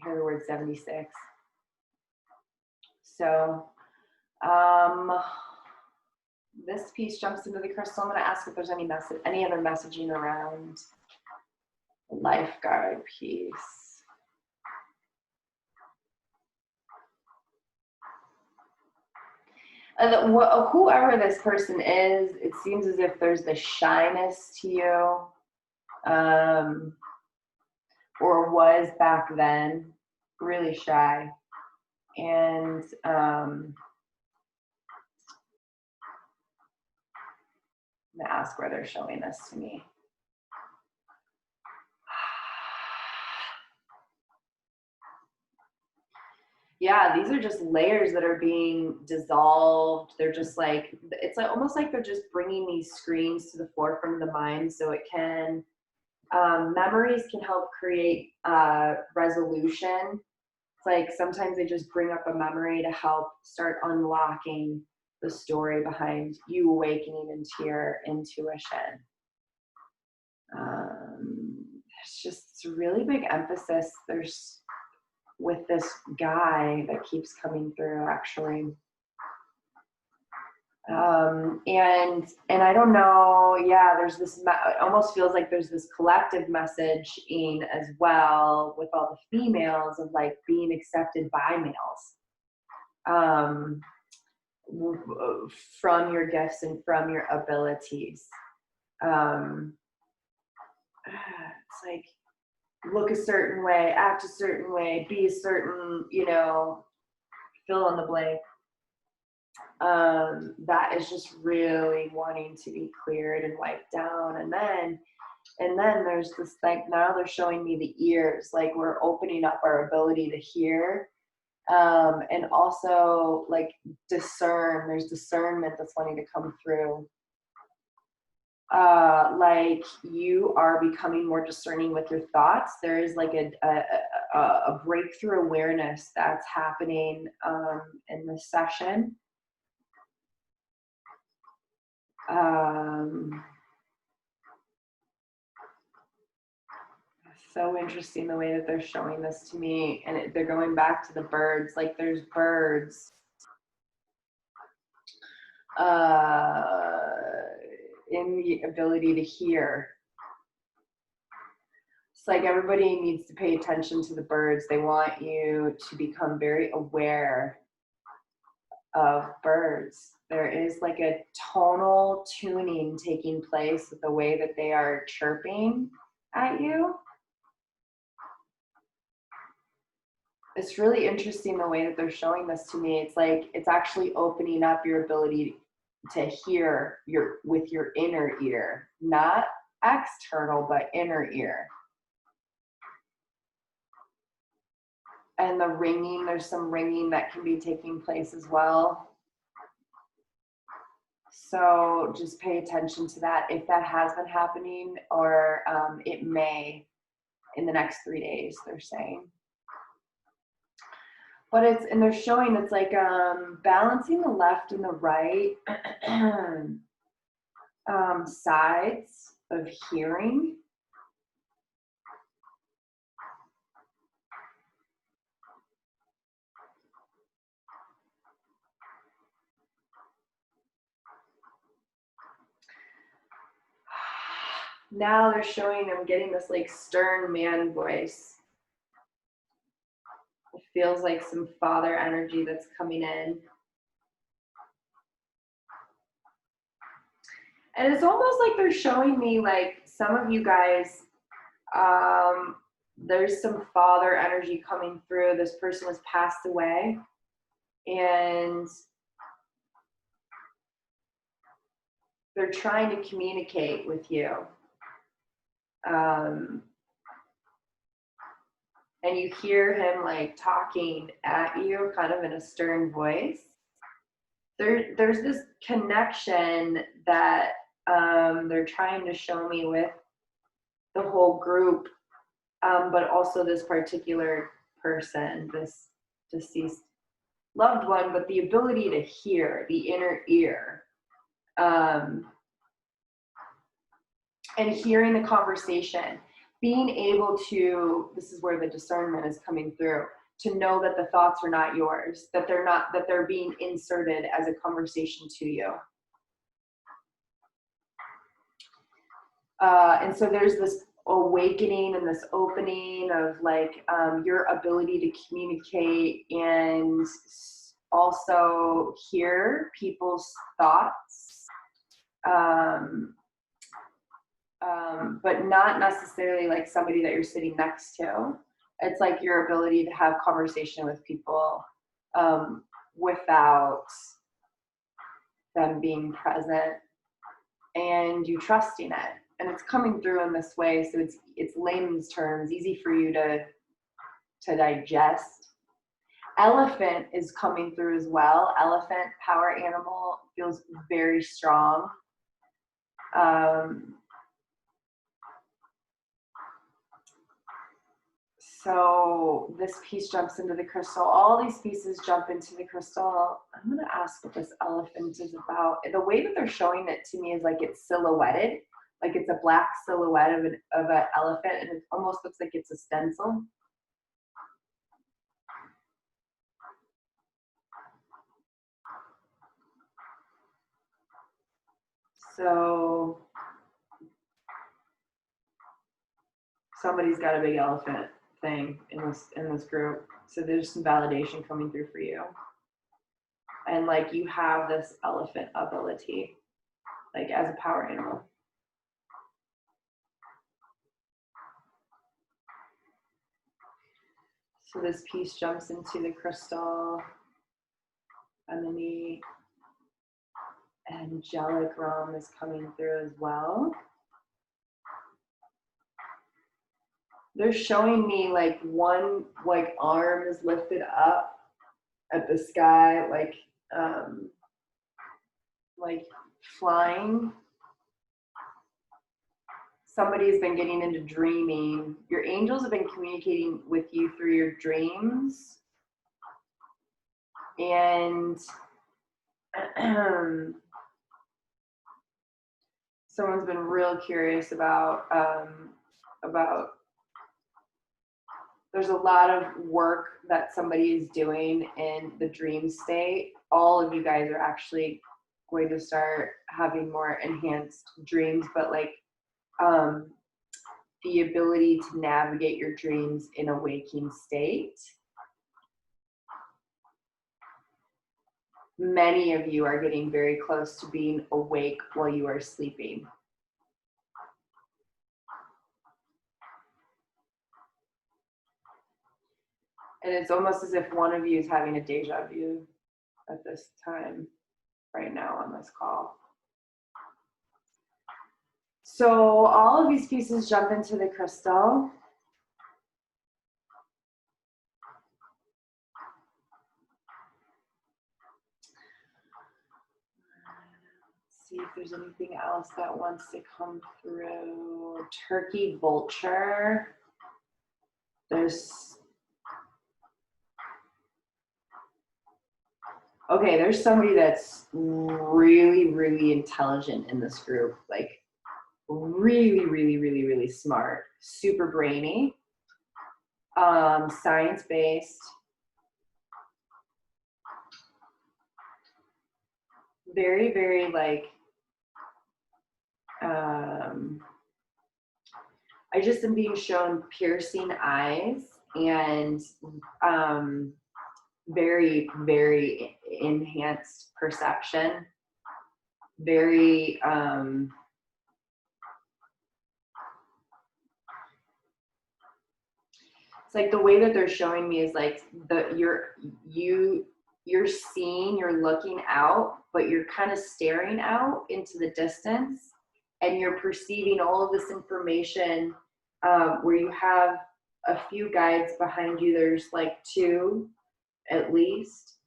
hear the word 76. So this piece jumps into the crystal. I'm going to ask if there's any other messaging around the lifeguard piece. Whoever this person is, it seems as if there's this shyness to you, or was back then, really shy. And I'm gonna ask where they're showing this to me. Yeah, these are just layers that are being dissolved. They're just like, it's like almost like they're just bringing these screens to the forefront of the mind so it can, memories can help create resolution. It's like sometimes they just bring up a memory to help start unlocking the story behind you awakening into your intuition. It's a really big emphasis. There's with this guy that keeps coming through actually. And I don't know, yeah, there's this, it almost feels like there's this collective messaging as well with all the females of like being accepted by males, from your gifts and from your abilities. It's like, look a certain way, act a certain way, be a certain, fill in the blank. That is just really wanting to be cleared and wiped down. And then there's this, like, now they're showing me the ears, like we're opening up our ability to hear, and also like discern. There's discernment that's wanting to come through. Like you are becoming more discerning with your thoughts. There is like a breakthrough awareness that's happening in this session. So interesting the way that they're showing this to me, and they're going back to the birds. Like there's birds in the ability to hear. It's like everybody needs to pay attention to the birds. They want you to become very aware of birds. There is like a tonal tuning taking place with the way that they are chirping at you. It's really interesting the way that they're showing this to me. It's like it's actually opening up your ability to hear with your inner ear, not external, but inner ear. And the ringing, there's some ringing that can be taking place as well. So just pay attention to that if that has been happening, or it may in the next 3 days, they're saying. But and they're showing it's like balancing the left and the right sides of hearing. Now they're showing I'm getting this like stern man voice. It feels like some father energy that's coming in. And it's almost like they're showing me like some of you guys, there's some father energy coming through. This person has passed away, and they're trying to communicate with you. And you hear him like talking at you kind of in a stern voice. There's this connection that they're trying to show me with the whole group, but also this particular person, this deceased loved one, but the ability to hear, the inner ear, and hearing the conversation, being able to, this is where the discernment is coming through, to know that the thoughts are not yours, that they're being inserted as a conversation to you. And so there's this awakening and this opening of like your ability to communicate and also hear people's thoughts, but not necessarily like somebody that you're sitting next to. It's like your ability to have conversation with people without them being present, and you trusting it. And it's coming through in this way, so it's layman's terms, easy for you to digest. Elephant is coming through as well. Elephant, power animal, feels very strong. So this piece jumps into the crystal. All these pieces jump into the crystal. I'm going to ask what this elephant is about. The way that they're showing it to me is like it's silhouetted, like it's a black silhouette of an elephant, and it almost looks like it's a stencil. So somebody's got a big elephant thing in this group. So there's some validation coming through for you. And like you have this elephant ability, like as a power animal. So this piece jumps into the crystal, and then the angelic realm is coming through as well. They're showing me like one like arm is lifted up at the sky, like flying. Somebody's been getting into dreaming. Your angels have been communicating with you through your dreams. And someone's been real curious about there's a lot of work that somebody is doing in the dream state. All of you guys are actually going to start having more enhanced dreams, but like the ability to navigate your dreams in a waking state. Many of you are getting very close to being awake while you are sleeping. And it's almost as if one of you is having a deja vu at this time, right now on this call. So all of these pieces jump into the crystal. Let's see if there's anything else that wants to come through. Turkey vulture. There's somebody that's really, really intelligent in this group, like really, really, really, really smart, super brainy, science-based, very, very like, I just am being shown piercing eyes and very, very enhanced perception, very it's like the way that they're showing me is like you're seeing, you're looking out, but you're kind of staring out into the distance, and you're perceiving all of this information where you have a few guides behind you. There's like two at least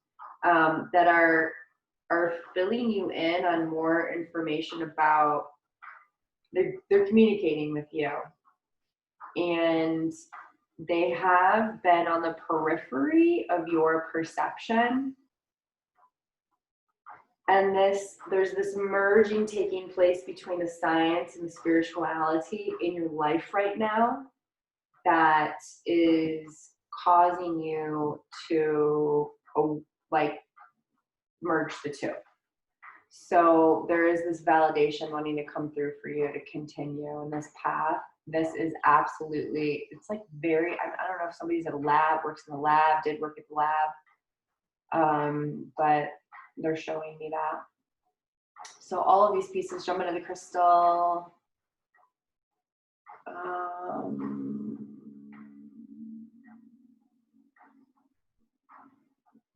that are filling you in on more information about, they're communicating with you, and they have been on the periphery of your perception. And there's this merging taking place between the science and the spirituality in your life right now that is causing you to like merge the two. So there is this validation wanting to come through for you to continue in this path. This is absolutely, it's like very, I don't know if somebody's at a lab, works in the lab, did work at the lab, but they're showing me that. So all of these pieces jump into the crystal.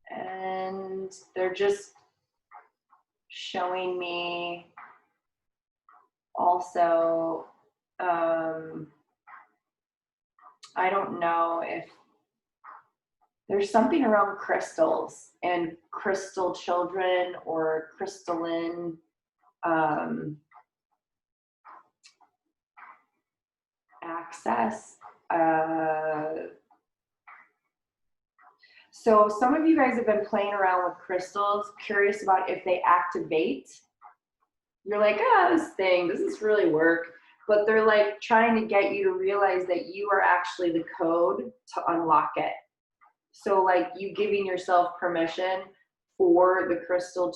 And they're just showing me also, I don't know if there's something around crystals and crystal children or crystalline access. So some of you guys have been playing around with crystals, curious about if they activate. You're like, this thing, does this really work? But they're like trying to get you to realize that you are actually the code to unlock it. So like you giving yourself permission for the crystal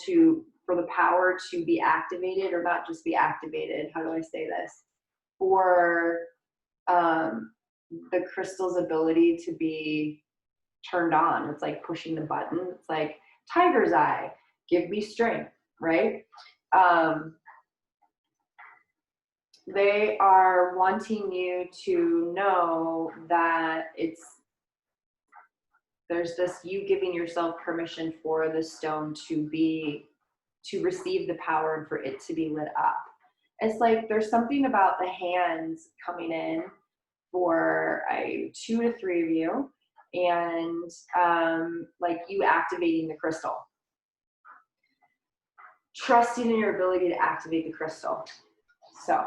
for the power to be activated, or not just be activated, how do I say this? For the crystal's ability to be turned on. It's like pushing the button. It's like tiger's eye, give me strength, right? They are wanting you to know that there's this, you giving yourself permission for the stone to receive the power and for it to be lit up. It's like there's something about the hands coming in for 2 to 3 of you, and like you activating the crystal, trusting in your ability to activate the crystal. So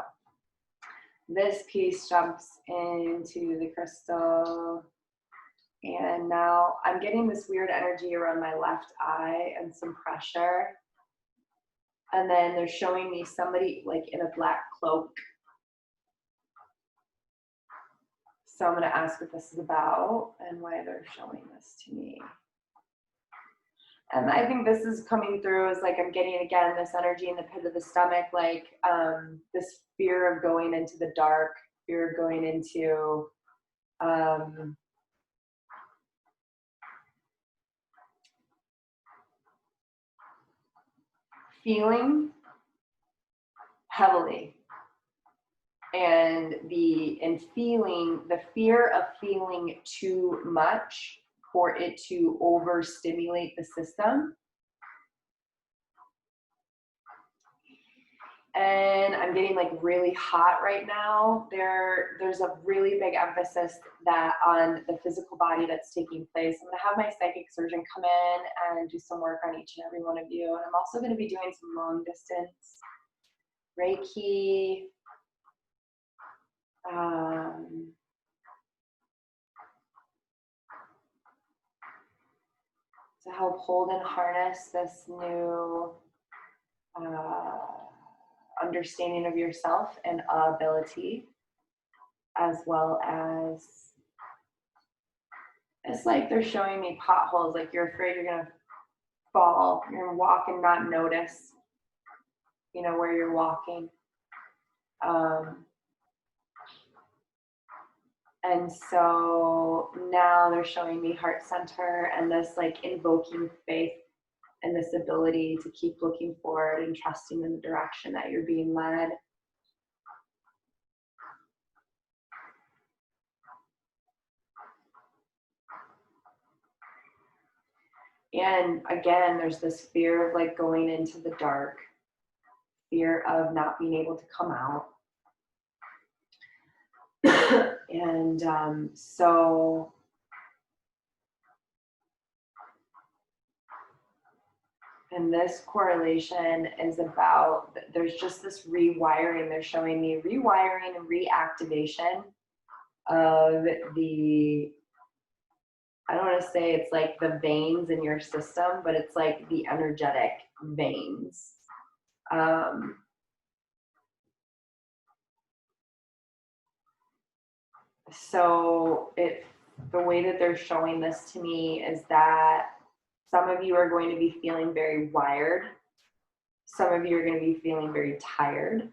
this piece jumps into the crystal, and now I'm getting this weird energy around my left eye and some pressure. And then they're showing me somebody like in a black cloak. So I'm going to ask what this is about and why they're showing this to me. And I think this is coming through as like I'm getting, again, this energy in the pit of the stomach, like this fear of going into the dark, fear of going into feeling heavily, and feeling the fear of feeling too much for it to overstimulate the system. And I'm getting like really hot right now. There's a really big emphasis that on the physical body that's taking place. I'm gonna have my psychic surgeon come in and do some work on each and every one of you. And I'm also gonna be doing some long distance Reiki, to help hold and harness this new understanding of yourself and ability, as well as, it's like they're showing me potholes, like you're afraid you're gonna fall, you're gonna walk and not notice, you know, where you're walking. And so now they're showing me heart center and this like invoking faith and this ability to keep looking forward and trusting in the direction that you're being led. And again, there's this fear of like going into the dark, fear of not being able to come out. And and this correlation is about, there's just this rewiring. They're showing me rewiring and reactivation of the, I don't want to say it's like the veins in your system, but it's like the energetic veins. So the way that they're showing this to me is that some of you are going to be feeling very wired. some of you are going to be feeling very tired,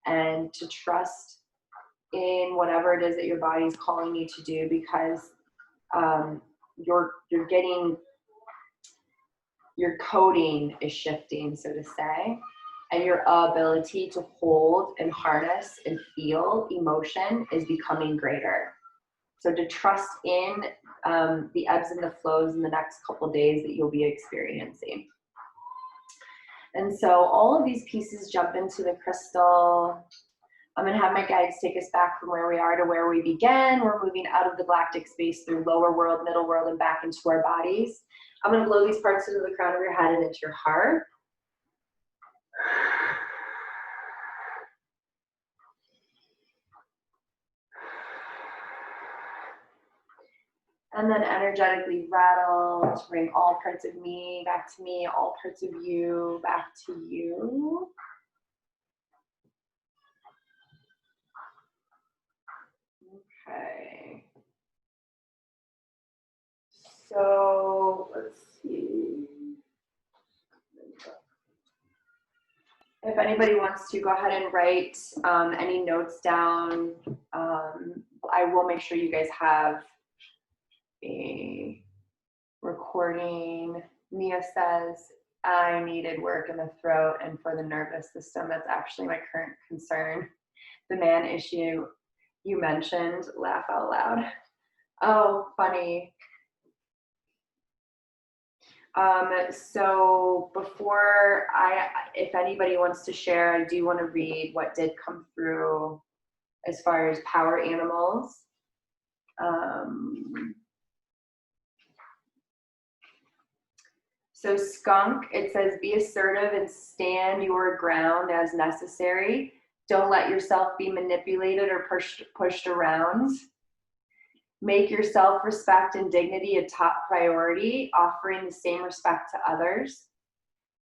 and to trust in whatever it is that your body is calling you to do, because you're getting, your coding is shifting, so to say, and your ability to hold and harness and feel emotion is becoming greater. So to trust in the ebbs and the flows in the next couple of days that you'll be experiencing. And so all of these pieces jump into the crystal. I'm going to have my guides take us back from where we are to where we began. We're moving out of the galactic space through lower world, middle world, and back into our bodies. I'm going to blow these parts into the crown of your head and into your heart. And then energetically rattle to bring all parts of me back to me, all parts of you back to you. Okay. So let's see. If anybody wants to go ahead and write any notes down, I will make sure you guys have a recording. Mia says, I needed work in the throat and for the nervous system. That's actually my current concern. The man issue you mentioned, laugh out loud. Oh, funny. So before if anybody wants to share, I do want to read what did come through as far as power animals. So skunk, it says, be assertive and stand your ground as necessary. Don't let yourself be manipulated or pushed around. Make your self-respect and dignity a top priority, offering the same respect to others.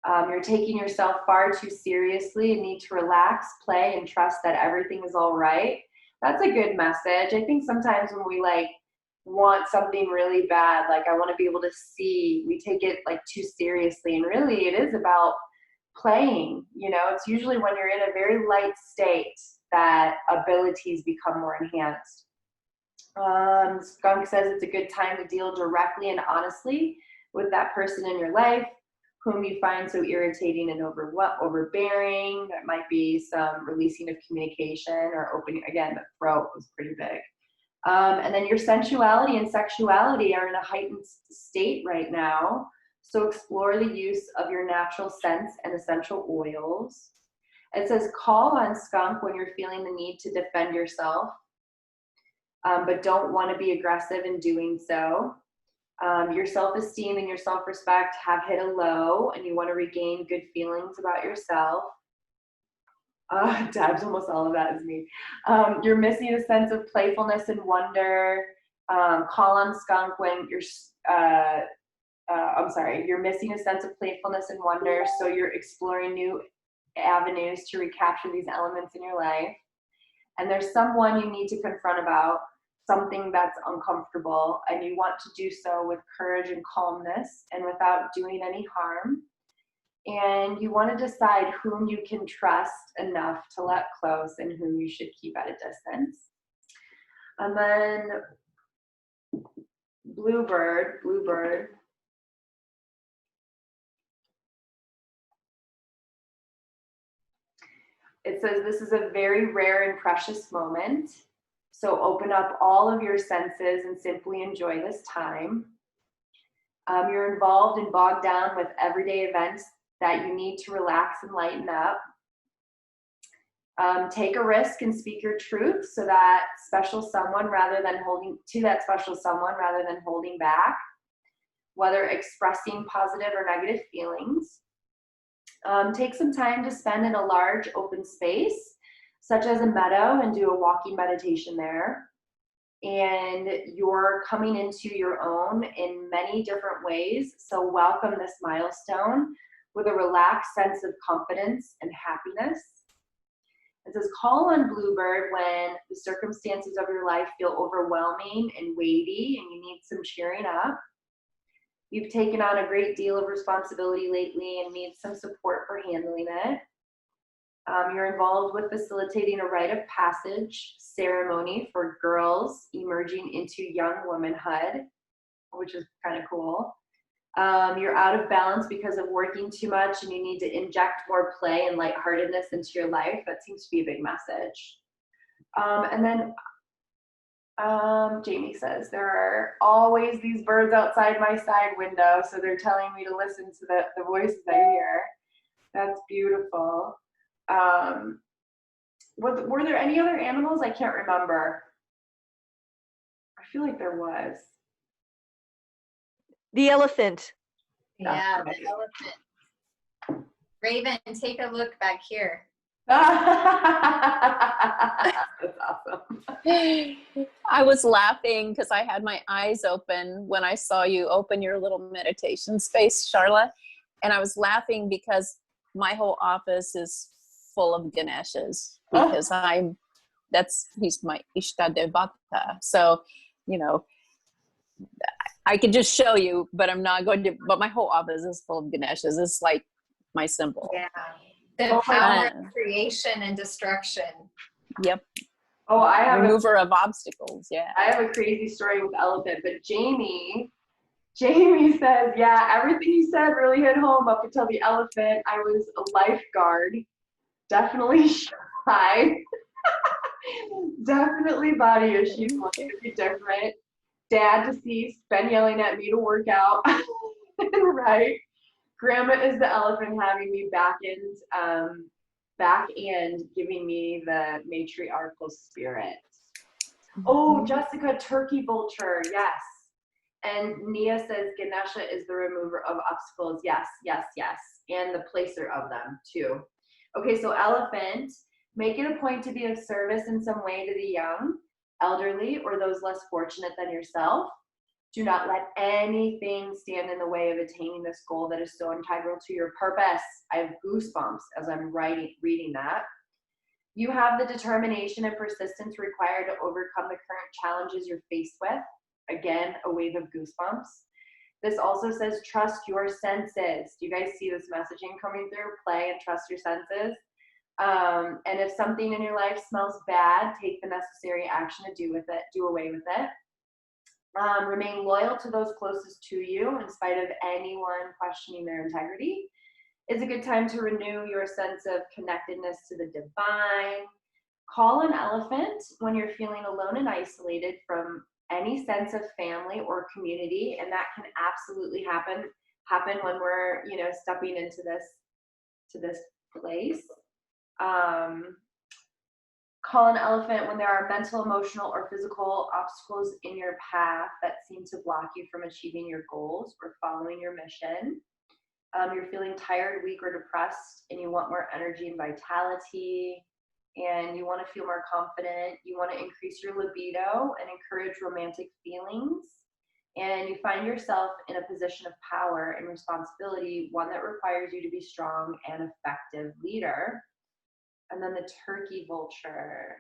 You're taking yourself far too seriously and need to relax, play, and trust that everything is all right. That's a good message. I think sometimes when we want something really bad, I want to be able to see, we take it too seriously, and really it is about playing. It's usually when you're in a very light state that abilities become more enhanced. Skunk says it's a good time to deal directly and honestly with that person in your life whom you find so irritating and overbearing. There might be some releasing of communication or opening. Again, the throat was pretty big. And then your sensuality and sexuality are in a heightened state right now. So explore the use of your natural scents and essential oils. It says call on skunk when you're feeling the need to defend yourself, but don't want to be aggressive in doing so. Your self-esteem and your self-respect have hit a low, and you want to regain good feelings about yourself. Dabs, almost all of that is me. You're missing a sense of playfulness and wonder. Call on skunk when you're, you're missing a sense of playfulness and wonder, so you're exploring new avenues to recapture these elements in your life. And there's someone you need to confront about something that's uncomfortable, and you want to do so with courage and calmness and without doing any harm. And you want to decide whom you can trust enough to let close and whom you should keep at a distance. And then bluebird. It says this is a very rare and precious moment. So open up all of your senses and simply enjoy this time. You're involved and bogged down with everyday events that you need to relax and lighten up. Take a risk and speak your truth so that special someone rather than holding back, whether expressing positive or negative feelings. Take some time to spend in a large open space, such as a meadow, and do a walking meditation there. And you're coming into your own in many different ways. So welcome this milestone with a relaxed sense of confidence and happiness. It says, call on bluebird when the circumstances of your life feel overwhelming and weighty and you need some cheering up. You've taken on a great deal of responsibility lately and need some support for handling it. You're involved with facilitating a rite of passage ceremony for girls emerging into young womanhood, which is kind of cool. You're out of balance because of working too much and you need to inject more play and lightheartedness into your life. That seems to be a big message. And then Jamie says, there are always these birds outside my side window, so they're telling me to listen to the voices I hear. That's beautiful. Were there any other animals? I can't remember. I feel like there was. The elephant. Yeah, the elephant. Raven, take a look back here. That's awesome. I was laughing because I had my eyes open when I saw you open your little meditation space, Charla. And I was laughing because my whole office is full of Ganeshas because he's my Ishtadevata. So, you know, I could just show you, but I'm not going to, but my whole office is full of Ganeshas. It's like my symbol. Yeah. The power of creation and destruction. Yep. Oh, I have remover of obstacles. Yeah. I have a crazy story with elephant, but Jamie says, yeah, everything you said really hit home up until the elephant. I was a lifeguard, definitely shy, definitely body issues, wanted to be different. Dad deceased, been yelling at me to work out, right? Grandma is the elephant having me back and giving me the matriarchal spirit. Oh, Jessica, turkey vulture, yes. And Nia says Ganesha is the remover of obstacles. Yes, yes, yes. And the placer of them too. Okay, so elephant, make it a point to be of service in some way to the young, elderly, or those less fortunate than yourself. Do not let anything stand in the way of attaining this goal that is so integral to your purpose. I have goosebumps as I'm reading that. You have the determination and persistence required to overcome the current challenges you're faced with. Again, a wave of goosebumps. This also says trust your senses. Do you guys see this messaging coming through? Play and trust your senses. And if something in your life smells bad, take the necessary action to do away with it. Remain loyal to those closest to you in spite of anyone questioning their integrity. It's a good time to renew your sense of connectedness to the divine. Call an elephant when you're feeling alone and isolated from any sense of family or community, and that can absolutely happen when we're, stepping into this place. Call an elephant when there are mental, emotional, or physical obstacles in your path that seem to block you from achieving your goals or following your mission. You're feeling tired, weak, or depressed, and you want more energy and vitality, and you want to feel more confident. You want to increase your libido and encourage romantic feelings, and you find yourself in a position of power and responsibility, one that requires you to be strong and effective leader. And then the turkey vulture.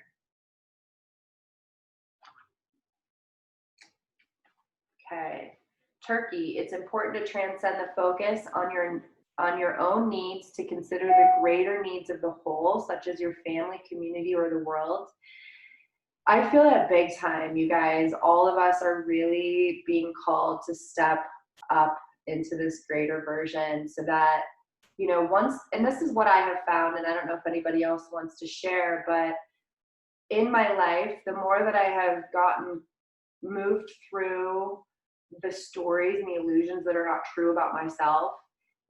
Okay, turkey, it's important to transcend the focus on your own needs to consider the greater needs of the whole, such as your family, community, or the world. I feel that big time, you guys. All of us are really being called to step up into this greater version so that, and this is what I have found, and I don't know if anybody else wants to share, but in my life, the more that I have moved through the stories and the illusions that are not true about myself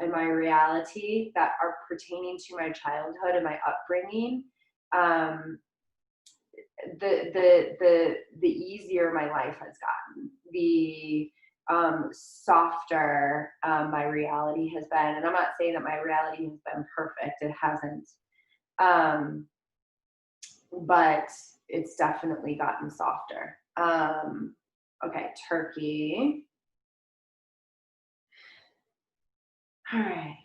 and my reality that are pertaining to my childhood and my upbringing, the easier my life has gotten, the softer my reality has been. And I'm not saying that my reality has been perfect, it hasn't, but it's definitely gotten softer. Okay, turkey. All right.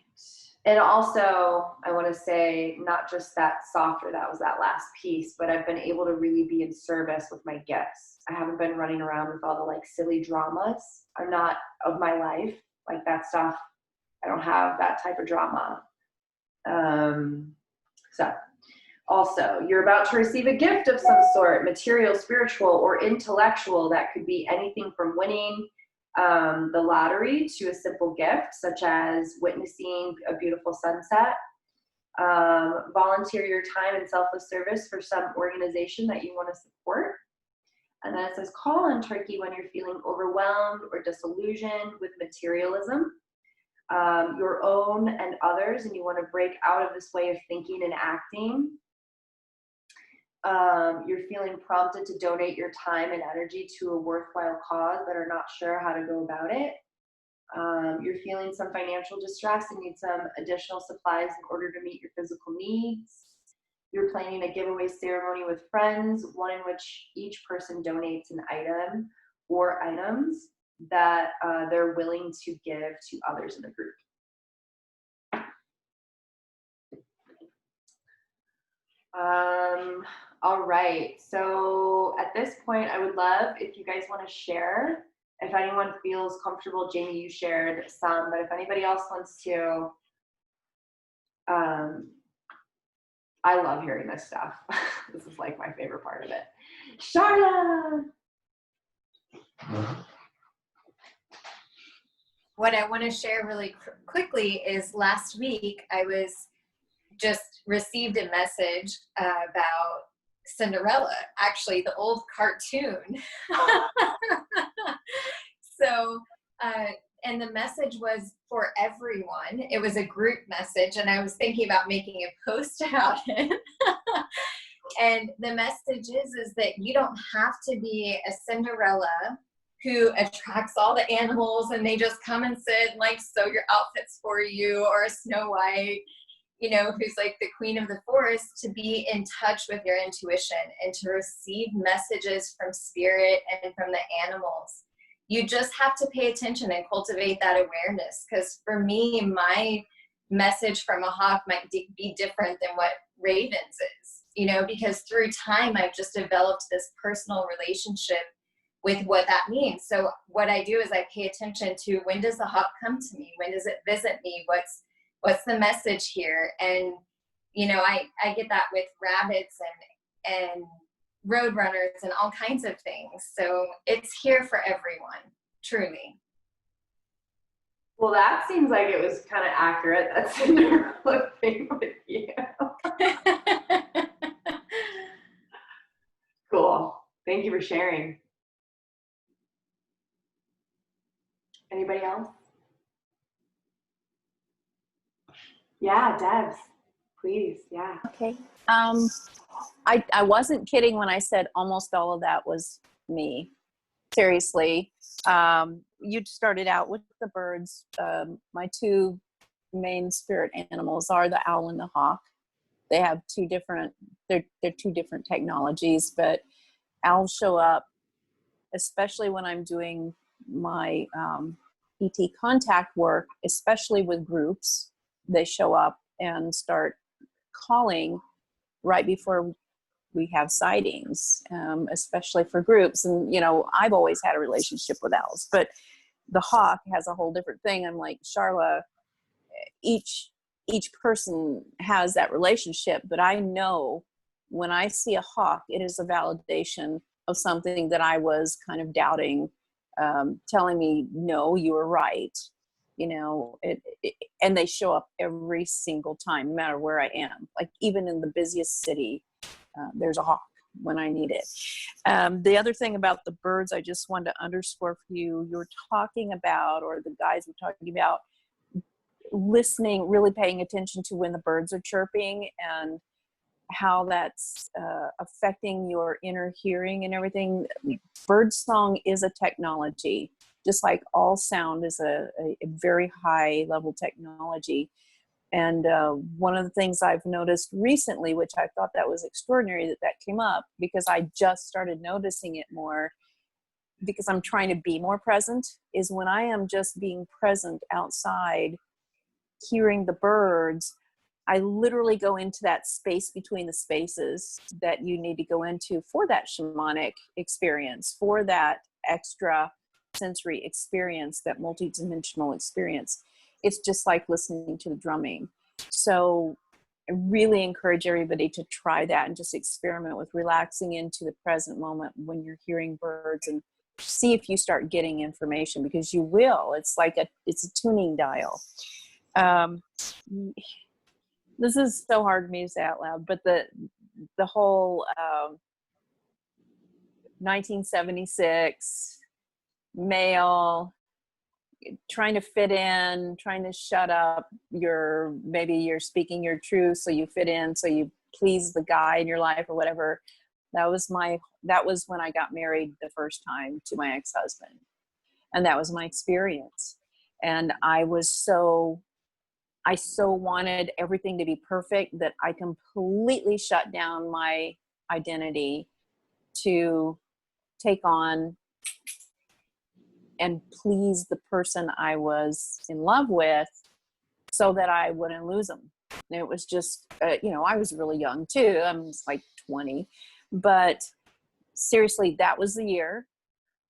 And also, I want to say, not just that softer, that was that last piece, but I've been able to really be in service with my gifts. I haven't been running around with all the silly dramas of my life. Like that stuff, I don't have that type of drama. So also, you're about to receive a gift of some sort, material, spiritual, or intellectual. That could be anything from winning the lottery to a simple gift, such as witnessing a beautiful sunset. Volunteer your time and selfless service for some organization that you want to support. And then it says, call on turkey when you're feeling overwhelmed or disillusioned with materialism, your own and others, and you want to break out of this way of thinking and acting. You're feeling prompted to donate your time and energy to a worthwhile cause but are not sure how to go about it. You're feeling some financial distress and need some additional supplies in order to meet your physical needs. You're planning a giveaway ceremony with friends, one in which each person donates an item or items that they're willing to give to others in the group. All right, so at this point, I would love if you guys want to share. If anyone feels comfortable, Jamie, you shared some, but if anybody else wants to, I love hearing this stuff. This is like my favorite part of it. Charla! What I want to share really quickly is last week I just received a message about Cinderella, actually the old cartoon. So, and the message was for everyone. It was a group message, and I was thinking about making a post about it. And the message is that you don't have to be a Cinderella who attracts all the animals and they just come and sit and like sew your outfits for you, or a Snow White, you know, who's like the queen of the forest, to be in touch with your intuition and to receive messages from spirit and from the animals. You just have to pay attention and cultivate that awareness. Because for me, my message from a hawk might be different than what Raven's is, you know, because through time, I've just developed this personal relationship with what that means. So what I do is I pay attention to, when does the hawk come to me? When does it visit me? What's the message here? And, you know, I get that with rabbits and roadrunners and all kinds of things. So it's here for everyone, truly. Well, that seems like it was kind of accurate. That Cinderella thing with you. Cool. Thank you for sharing. Anybody else? Yeah, Debs, please. Yeah. Okay. I wasn't kidding when I said almost all of that was me. Seriously. You started out with the birds. My two main spirit animals are the owl and the hawk. They have they're two different technologies, but owls show up, especially when I'm doing my ET contact work, especially with groups. They show up and start calling right before we have sightings, especially for groups. And, you know, I've always had a relationship with owls, but the hawk has a whole different thing. I'm like, Charla, each person has that relationship, but I know when I see a hawk, it is a validation of something that I was kind of doubting, telling me, no, you were right. You know, and they show up every single time, no matter where I am. Like even in the busiest city, there's a hawk when I need it. The other thing about the birds, I just wanted to underscore for you, you're talking about, or the guys were talking about, listening, really paying attention to when the birds are chirping and how that's affecting your inner hearing and everything. Bird song is a technology, just like all sound is a very high level technology. And one of the things I've noticed recently, which I thought that was extraordinary that came up, because I just started noticing it more because I'm trying to be more present, is when I am just being present outside, hearing the birds, I literally go into that space between the spaces that you need to go into for that shamanic experience, for that extra sensory experience, that multidimensional experience. It's just like listening to the drumming. So I really encourage everybody to try that and just experiment with relaxing into the present moment when you're hearing birds, and see if you start getting information, because you will. It's like it's a tuning dial. This is so hard for me to say out loud, but the whole 1976 male trying to fit in, trying to shut up, maybe you're speaking your truth so you fit in, so you please the guy in your life or whatever. That was when I got married the first time to my ex-husband, and that was my experience. And I so wanted everything to be perfect that I completely shut down my identity to take on and please the person I was in love with, so that I wouldn't lose him. And it was just, I was really young too. I was like 20, but seriously, that was the year,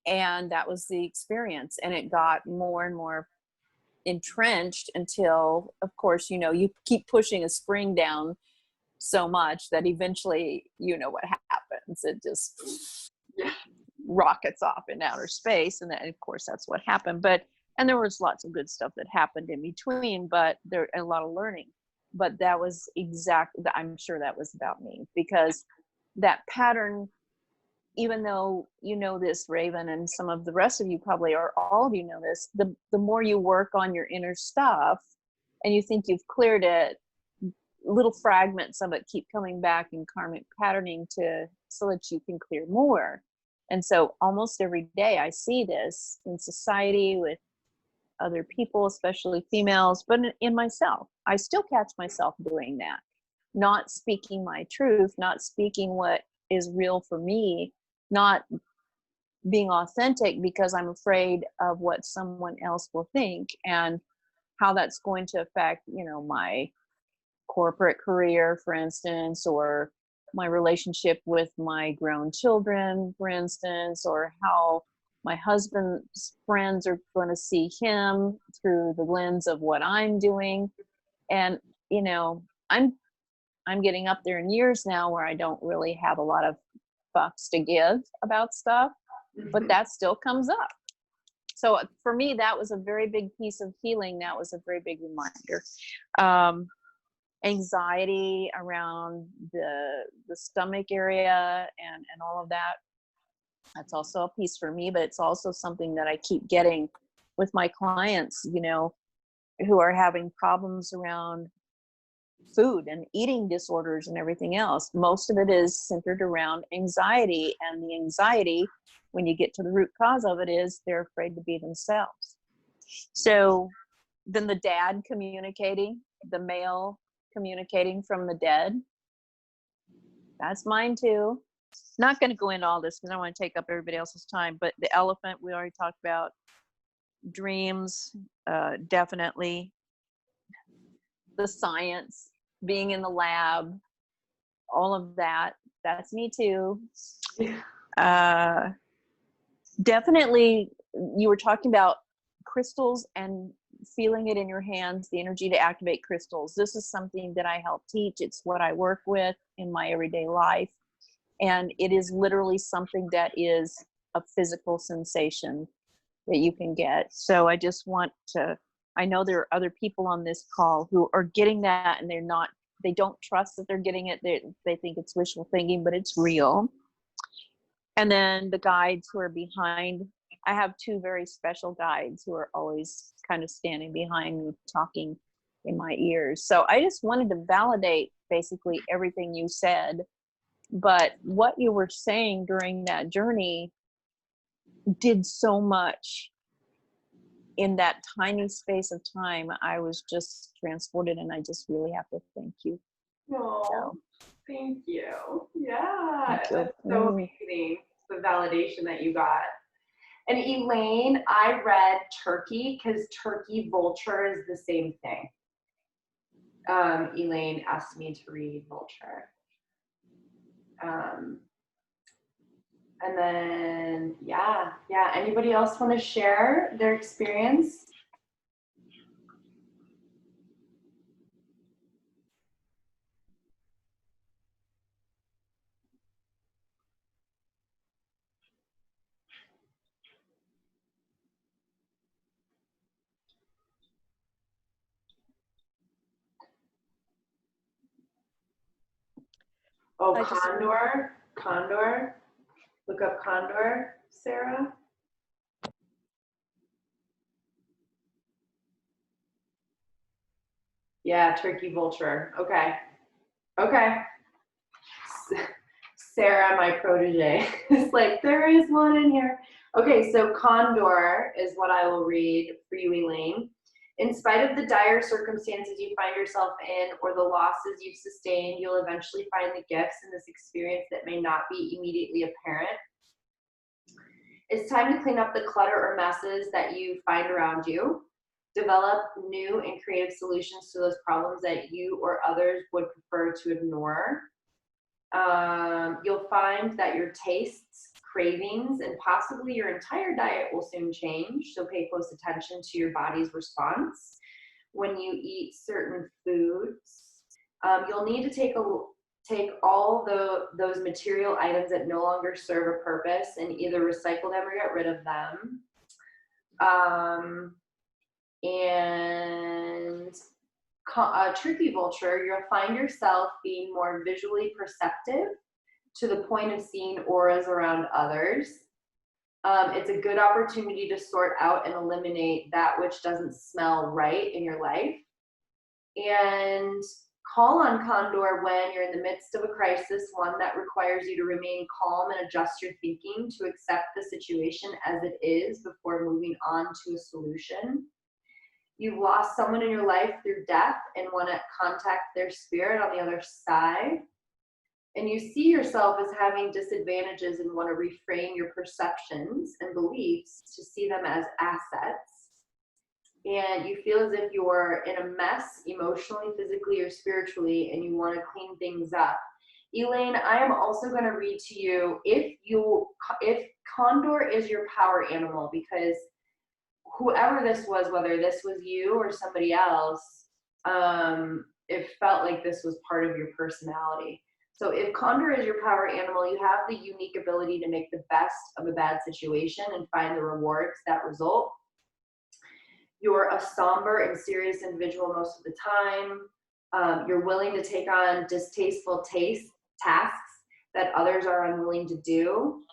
and that was the experience. And it got more and more entrenched until, of course, you keep pushing a spring down so much that eventually, what happens. It just rockets off in outer space. And then, of course, that's what happened. And there was lots of good stuff that happened in between, but there a lot of learning. But that was I'm sure that was about me, because that pattern, even though you know this, Raven, and some of the rest of you probably, or all of you know this, the more you work on your inner stuff and you think you've cleared it, little fragments of it keep coming back in karmic patterning so that you can clear more. And so almost every day I see this in society with other people, especially females, but in myself. I still catch myself doing that, not speaking my truth, not speaking what is real for me, not being authentic because I'm afraid of what someone else will think and how that's going to affect, my corporate career, for instance, or my relationship with my grown children, for instance, or how my husband's friends are going to see him through the lens of what I'm doing. And, I'm getting up there in years now where I don't really have a lot of fucks to give about stuff, but that still comes up. So for me, that was a very big piece of healing. That was a very big reminder. Anxiety around the stomach area and all of that. That's also a piece for me, but it's also something that I keep getting with my clients, who are having problems around food and eating disorders and everything else. Most of it is centered around anxiety, and the anxiety, when you get to the root cause of it, is they're afraid to be themselves. So then the dad communicating, the male communicating from the dead, that's mine too. Not going to go into all this because I don't want to take up everybody else's time, but the elephant we already talked about. Dreams, definitely. The science, being in the lab, all of that, that's me too. Definitely, you were talking about crystals and feeling it in your hands, the energy to activate crystals. This is something that I help teach. It's what I work with in my everyday life. And it is literally something that is a physical sensation that you can get. So I just want to, I know there are other people on this call who are getting that, and they don't trust that they're getting it. They think it's wishful thinking, but it's real. And then the guides who are behind, I have two very special guides who are always kind of standing behind me, talking in my ears. So I just wanted to validate basically everything you said. But what you were saying during that journey did so much in that tiny space of time. I was just transported, and I just really have to thank you. Oh, thank you. Yeah, Thank you. that's so amazing, the validation that you got. And Elaine, I read turkey because turkey vulture is the same thing. Elaine asked me to read vulture. And then, yeah. Anybody else want to share their experience? Oh, I just- Condor. Look up Condor, Sarah. Yeah, turkey vulture. Okay. Sarah, my protege, is like, there is one in here. Okay, so Condor is what I will read for you, Elaine. In spite of the dire circumstances you find yourself in or the losses you've sustained, you'll eventually find the gifts in this experience that may not be immediately apparent. It's time to clean up the clutter or messes that you find around you. Develop new and creative solutions to those problems that you or others would prefer to ignore. You'll find that your tastes, cravings, and possibly your entire diet will soon change, so pay close attention to your body's response when you eat certain foods. You'll need to take all those material items that no longer serve a purpose and either recycle them or get rid of them. And turkey vulture, you'll find yourself being more visually perceptive to the point of seeing auras around others. It's a good opportunity to sort out and eliminate that which doesn't smell right in your life. And call on Condor when you're in the midst of a crisis, one that requires you to remain calm and adjust your thinking to accept the situation as it is before moving on to a solution. You've lost someone in your life through death and want to contact their spirit on the other side. And you see yourself as having disadvantages and want to reframe your perceptions and beliefs to see them as assets. And you feel as if you're in a mess emotionally, physically, or spiritually, and you want to clean things up. Elaine, I am also going to read to you if Condor is your power animal, because whoever this was, whether this was you or somebody else, it felt like this was part of your personality. So if Condor is your power animal, you have the unique ability to make the best of a bad situation and find the rewards that result. You're a somber and serious individual most of the time. You're willing to take on distasteful tasks that others are unwilling to do.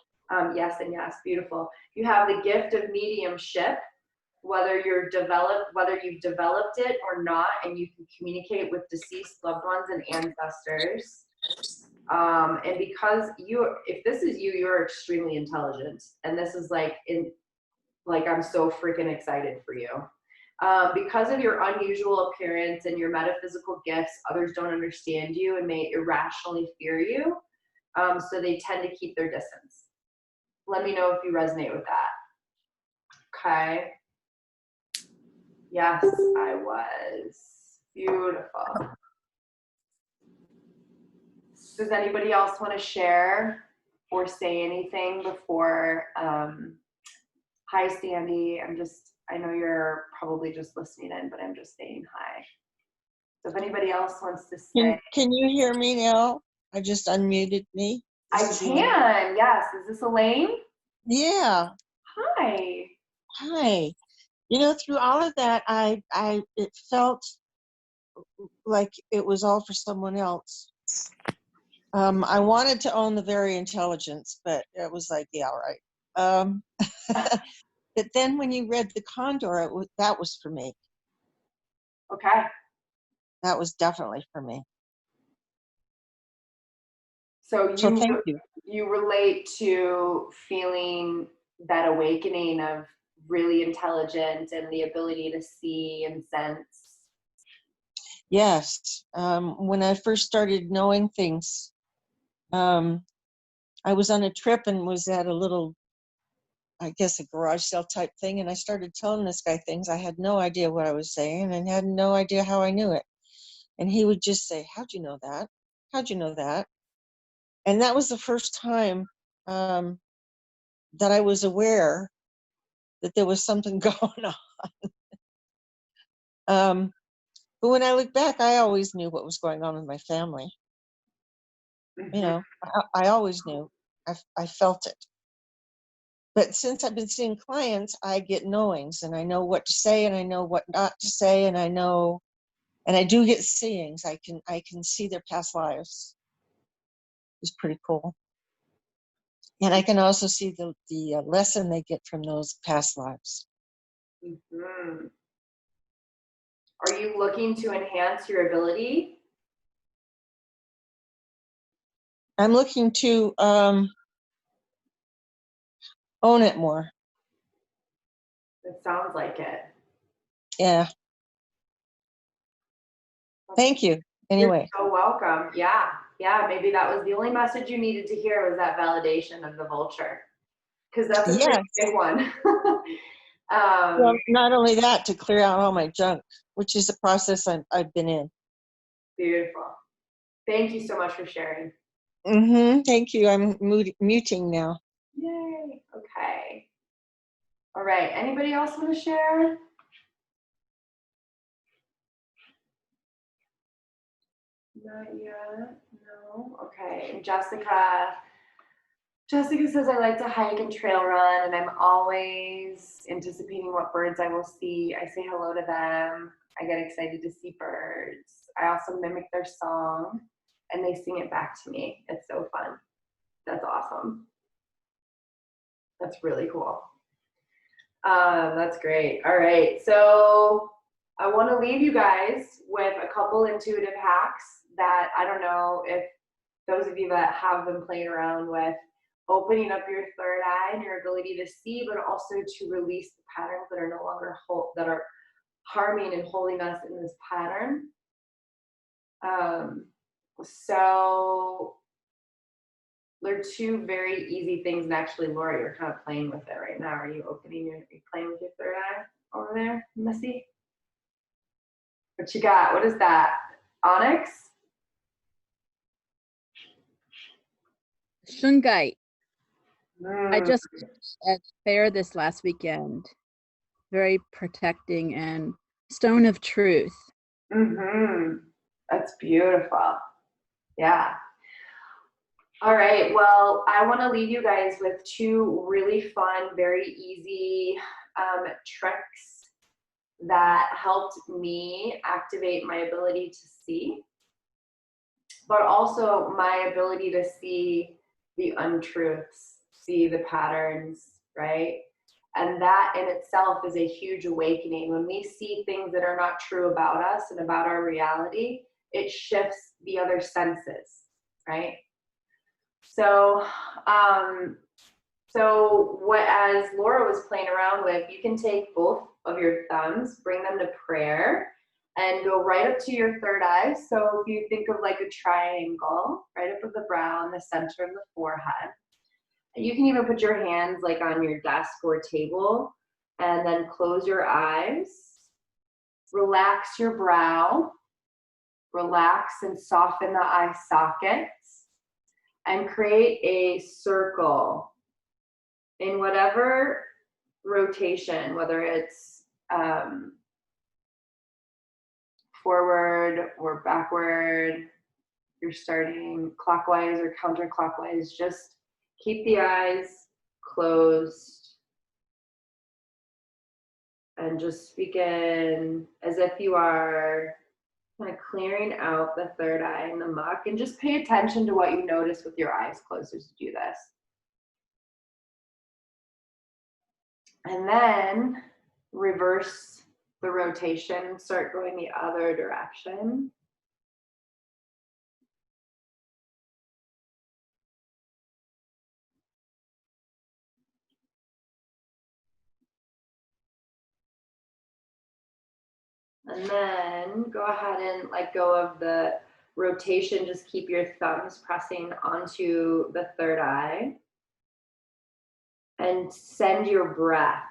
Yes and yes, beautiful. You have the gift of mediumship, whether you've developed it or not, and you can communicate with deceased loved ones and ancestors. And because if this is you, you're extremely intelligent, and this is I'm so freaking excited for you. Because of your unusual appearance and your metaphysical gifts, others don't understand you and may irrationally fear you, so they tend to keep their distance. Let me know if you resonate with that. Okay. Yes, I was. Beautiful. Does anybody else want to share or say anything before? Hi, Sandy. I know you're probably just listening in, but I'm just saying hi. So if anybody else wants to say. Can you hear me now? I just unmuted me. I can, yes. Is this Elaine? Yeah. Hi. Hi. Through all of that, it felt like it was all for someone else. I wanted to own the very intelligence, but it was like, yeah, all right. But then when you read the Condor, that was for me. Okay. That was definitely for me. So thank you. You relate to feeling that awakening of really intelligent and the ability to see and sense. Yes. When I first started knowing things, I was on a trip and was at a little, I guess, a garage sale type thing. And I started telling this guy things. I had no idea what I was saying and had no idea how I knew it. And he would just say, how'd you know that? How'd you know that? And that was the first time that I was aware that there was something going on. But when I look back, I always knew what was going on with my family. You know, I always knew. I felt it. But since I've been seeing clients, I get knowings, and I know what to say, and I know what not to say, and I know, and I do get seeings. I can see their past lives. It's pretty cool. And I can also see the lesson they get from those past lives. Mm-hmm. Are you looking to enhance your ability? I'm looking to own it more. It sounds like it. Yeah. Thank you. Anyway. You're so welcome. Yeah. Yeah. Maybe that was the only message you needed to hear, was that validation of the vulture. Because that's a pretty big one. Well, not only that, to clear out all my junk, which is a process I've been in. Beautiful. Thank you so much for sharing. Thank you. I'm muting now. Yay. Okay. All right. Anybody else want to share? Not yet. No. Okay. And Jessica says, I like to hike and trail run, and I'm always anticipating what birds I will see. I say hello to them. I get excited to see birds. I also mimic their song, and they sing it back to me. It's so fun. That's awesome. That's really cool. That's great. All right. So I want to leave you guys with a couple intuitive hacks that I don't know if those of you that have been playing around with opening up your third eye and your ability to see, but also to release the patterns that are no longer that are harming and holding us in this pattern. So they're two very easy things, and actually, Laura, you're kind of playing with it right now. Are you playing with your third eye over there, Missy? What you got? What is that? Onyx? Shungite. I just at fair this last weekend. Very protecting, and stone of truth. That's beautiful. Yeah. All right. Well, I want to leave you guys with two really fun, very easy tricks that helped me activate my ability to see, but also my ability to see the untruths, see the patterns, right? And that in itself is a huge awakening. When we see things that are not true about us and about our reality, it shifts the other senses, right? So, as Laura was playing around with, you can take both of your thumbs, bring them to prayer, and go right up to your third eye. So if you think of like a triangle, right up at the brow in the center of the forehead. And you can even put your hands like on your desk or table, and then close your eyes. Relax your brow. Relax and soften the eye sockets. And create a circle in whatever rotation, whether it's forward or backward, you're starting clockwise or counterclockwise. Just keep the eyes closed and just begin as if you are kind of clearing out the third eye and the muck, and just pay attention to what you notice with your eyes closed as you do this. And then reverse the rotation, start going the other direction. And then go ahead and let go of the rotation. Just keep your thumbs pressing onto the third eye. And send your breath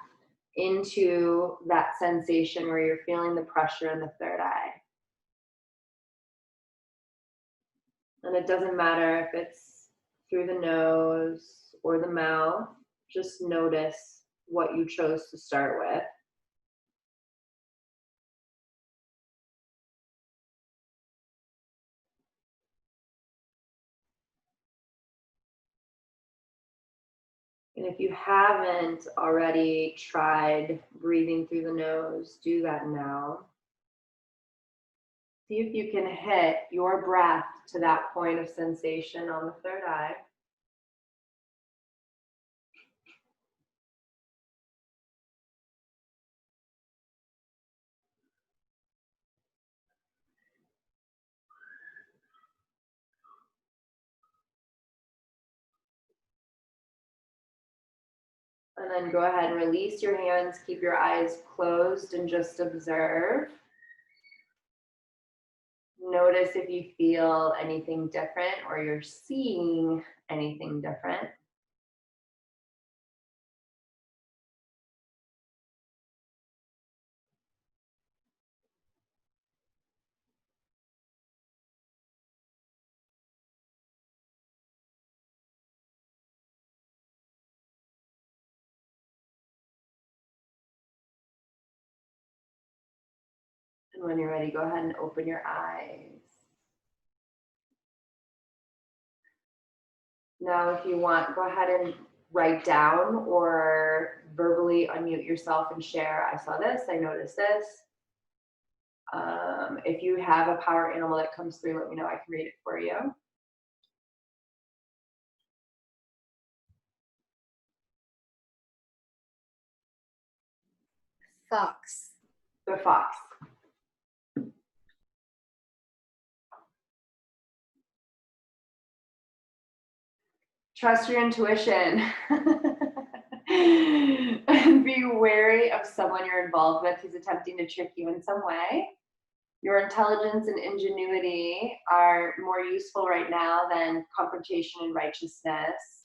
into that sensation where you're feeling the pressure in the third eye. And it doesn't matter if it's through the nose or the mouth. just notice what you chose to start with. And if you haven't already tried breathing through the nose, do that now. See if you can hit your breath to that point of sensation on the third eye. And then go ahead and release your hands, keep your eyes closed and just observe. Notice if you feel anything different or you're seeing anything different. And when you're ready, go ahead and open your eyes. Now, if you want, go ahead and write down or verbally unmute yourself and share. I saw this, I noticed this. If you have a power animal that comes through, let me know, I can read it for you. Fox. The fox. Trust your intuition. And be wary of someone you're involved with who's attempting to trick you in some way. Your intelligence and ingenuity are more useful right now than confrontation and righteousness.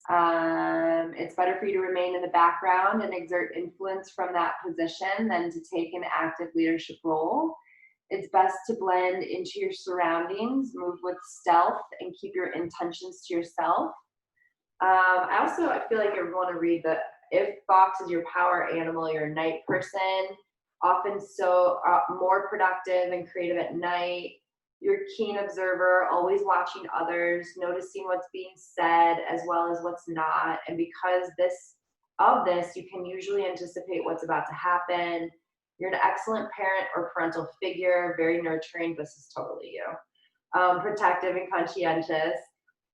It's better for you to remain in the background and exert influence from that position than to take an active leadership role. It's best to blend into your surroundings, move with stealth, and keep your intentions to yourself. I feel like I want to read the, if fox is your power animal, you're a night person, often more productive and creative at night. You're a keen observer, always watching others, noticing what's being said as well as what's not. And because of this, you can usually anticipate what's about to happen. You're an excellent parent or parental figure, very nurturing. This is totally you. Protective and conscientious.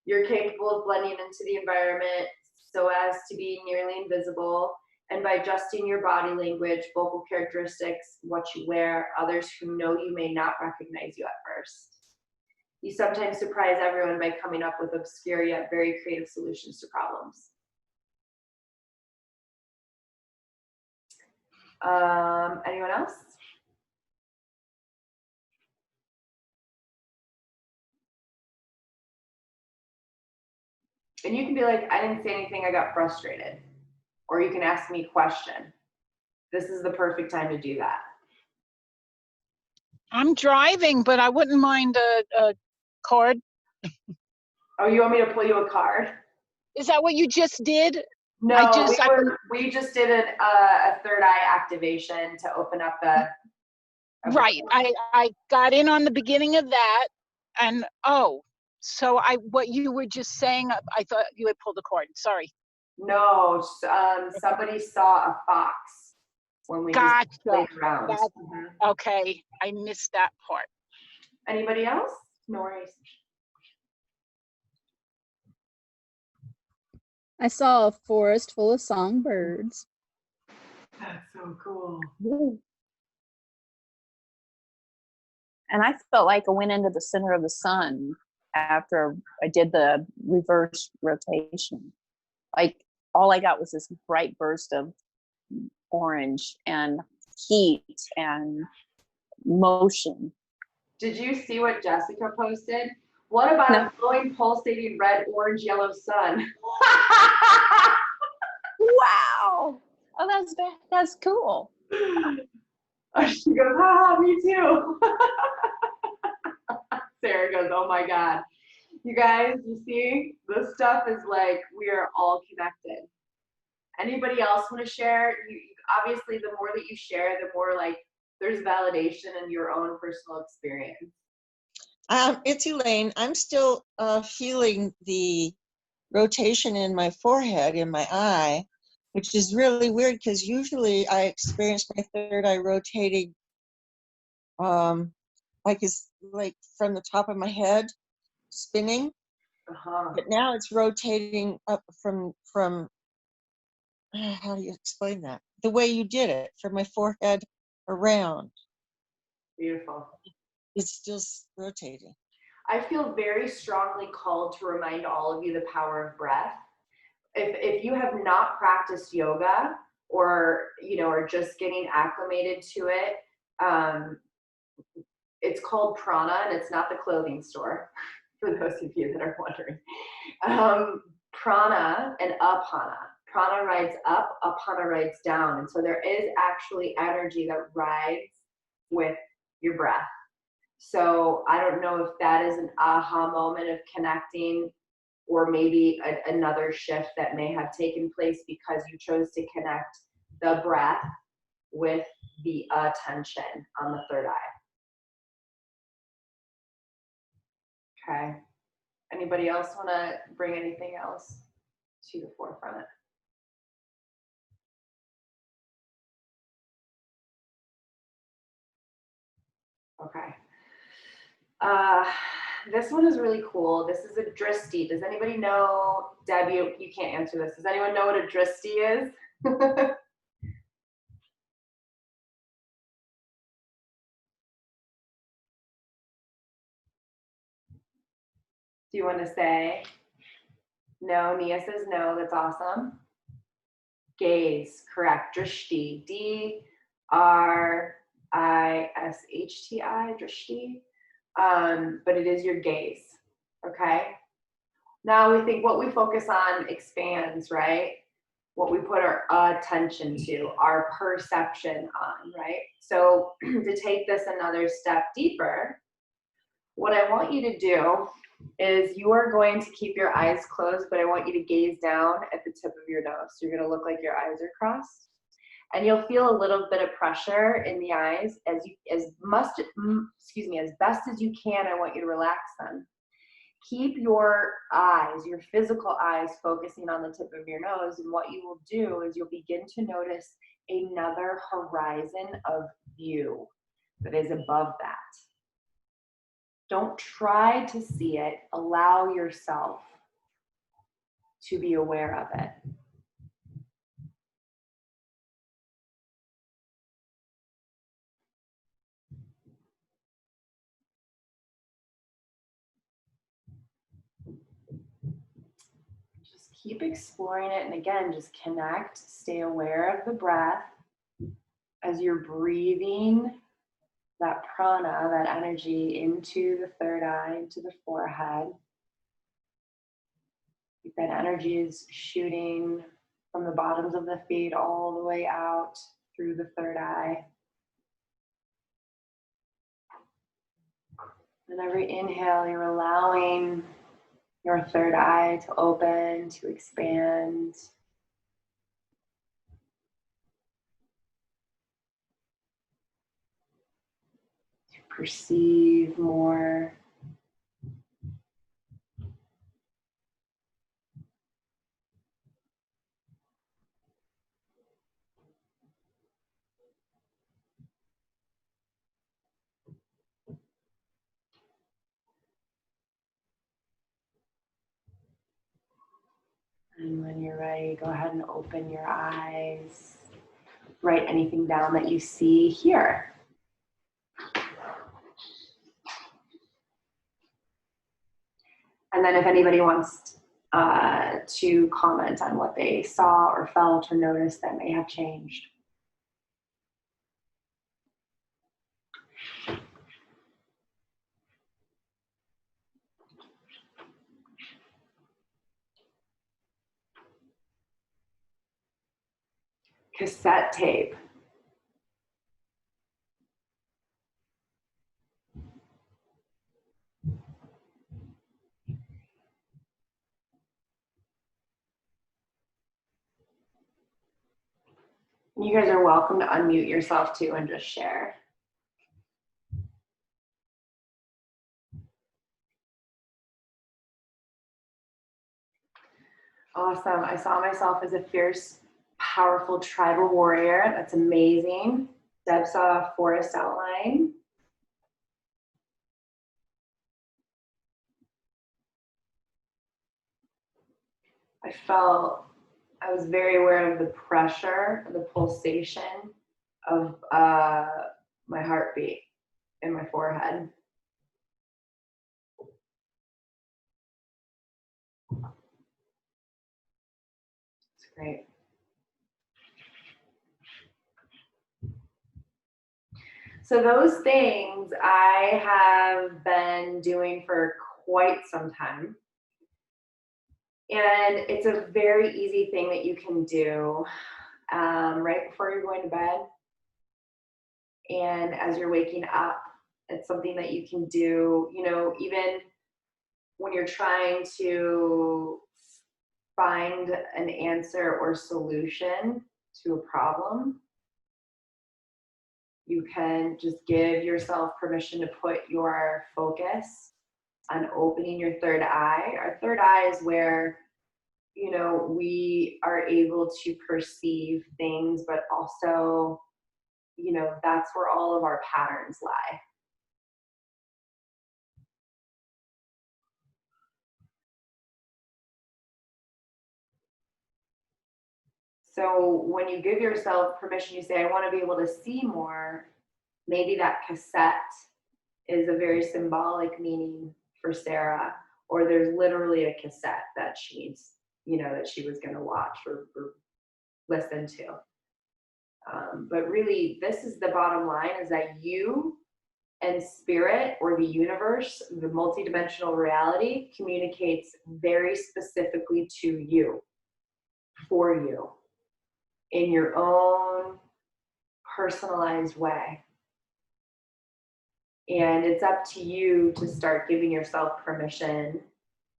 You're capable of blending into the environment so as to be nearly invisible. And by adjusting your body language, vocal characteristics, what you wear, others who know you may not recognize you at first. You sometimes surprise everyone by coming up with obscure yet very creative solutions to problems. Anyone else? And you can be like, I didn't say anything, I got frustrated. Or you can ask me a question. This is the perfect time to do that. I'm driving, but I wouldn't mind a card. Oh, you want me to pull you a card? Is that what you just did? No, we just did a third eye activation to open up the. Right, I got in on the beginning of that, and so what you were just saying, I thought you had pulled a card. Sorry. No, somebody saw a fox when we just played around. Okay, I missed that part. Anybody else? No worries. I saw a forest full of songbirds. That's so cool. And I felt like I went into the center of the sun after I did the reverse rotation. Like all I got was this bright burst of orange and heat and motion. Did you see what Jessica posted? What about a glowing, pulsating red, orange, yellow sun? Wow. Oh, that's cool. She goes, haha, me too. Sarah goes, oh my God. You guys, you see, this stuff is like, we are all connected. Anybody else want to share? Obviously, the more that you share, the more like there's validation in your own personal experience. It's Elaine. I'm still feeling the rotation in my forehead, in my eye, which is really weird because usually I experience my third eye rotating like from the top of my head, spinning. But now it's rotating up from how do you explain that? The way you did it, from my forehead around. Beautiful. It's still rotating. I feel very strongly called to remind all of you the power of breath. If you have not practiced yoga or, you know, are just getting acclimated to it, it's called prana, and it's not the clothing store, for those of you that are wondering. Prana and apana. Prana rides up, apana rides down. And so there is actually energy that rides with your breath. So I don't know if that is an aha moment of connecting, or maybe another shift that may have taken place because you chose to connect the breath with the attention on the third eye. Okay. Anybody else want to bring anything else to the forefront? Okay. This one is really cool. This is a dristi. Does anybody know, Deb, you can't answer this. Does anyone know what a dristi is? Do you want to say? No, Nia says no. That's awesome. Gaze, correct. Drishti, D-R-I-S-H-T-I, drishti. But it is your gaze, okay? Now we think what we focus on expands, right? What we put our attention to, our perception on, right? So to take this another step deeper, what I want you to do is you are going to keep your eyes closed, but I want you to gaze down at the tip of your nose. So you're going to look like your eyes are crossed, and you'll feel a little bit of pressure in the eyes as best as you can. I want you to relax them. Keep your eyes, your physical eyes, focusing on the tip of your nose, and what you will do is you'll begin to notice another horizon of view that is above that. Don't try to see it. Allow yourself to be aware of it. Just keep exploring it. And again, just connect, stay aware of the breath as you're breathing that prana, that energy into the third eye, into the forehead. That energy is shooting from the bottoms of the feet all the way out through the third eye. And every inhale, you're allowing your third eye to open, to expand. To perceive more. And when you're ready, go ahead and open your eyes. Write anything down that you see here. And then if anybody wants to comment on what they saw or felt or noticed that may have changed. Cassette tape. You guys are welcome to unmute yourself too and just share. Awesome. I saw myself as a fierce, powerful tribal warrior. That's amazing. Deb saw a forest outline. I was very aware of the pressure, the pulsation of my heartbeat in my forehead. It's great. So those things I have been doing for quite some time. And it's a very easy thing that you can do right before you're going to bed. And as you're waking up, it's something that you can do, you know, even when you're trying to find an answer or solution to a problem. You can just give yourself permission to put your focus on opening your third eye. Our third eye is where, you know, we are able to perceive things, but also, you know, that's where all of our patterns lie. So when you give yourself permission, you say, I want to be able to see more, maybe that cassette is a very symbolic meaning for Sarah, or there's literally a cassette that she's, you know, that she was going to watch or listen to. But really, this is the bottom line, is that you and spirit, or the universe, the multidimensional reality, communicates very specifically to you, for you, in your own personalized way. And it's up to you to start giving yourself permission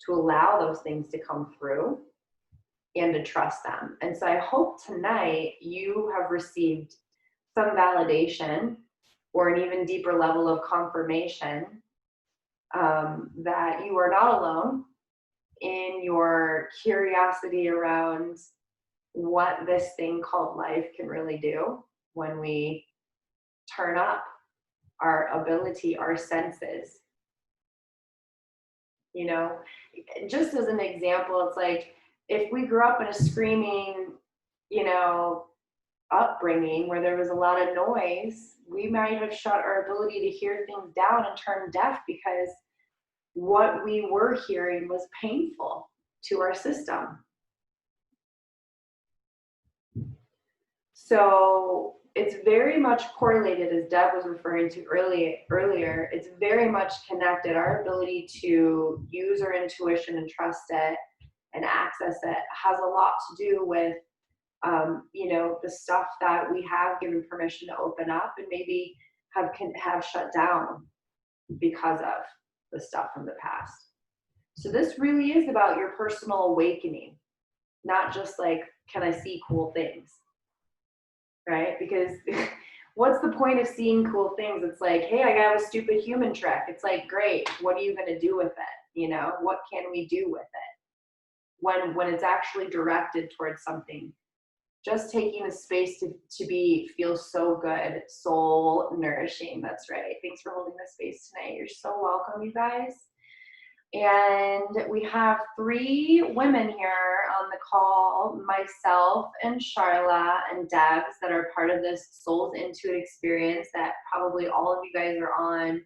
to allow those things to come through and to trust them. And so I hope tonight you have received some validation or an even deeper level of confirmation that you are not alone in your curiosity around what this thing called life can really do when we turn up our ability, our senses. You know, just as an example, it's like if we grew up in a screaming, you know, upbringing where there was a lot of noise, we might have shut our ability to hear things down and turn deaf because what we were hearing was painful to our system. So it's very much correlated, as Deb was referring to earlier, it's very much connected. Our ability to use our intuition and trust it and access it has a lot to do with, you know, the stuff that we have given permission to open up and maybe have shut down because of the stuff from the past. So this really is about your personal awakening, not just like, can I see cool things? Right? Because what's the point of seeing cool things? It's like, hey, I got a stupid human trick. It's like, great, what are you going to do with it? You know, what can we do with it? When it's actually directed towards something. Just taking a space to feel so good, soul nourishing. That's right. Thanks for holding this space tonight. You're so welcome, you guys. And we have 3 women here on the call, myself and Charla and Debs, that are part of this Souls Intuit experience that probably all of you guys are on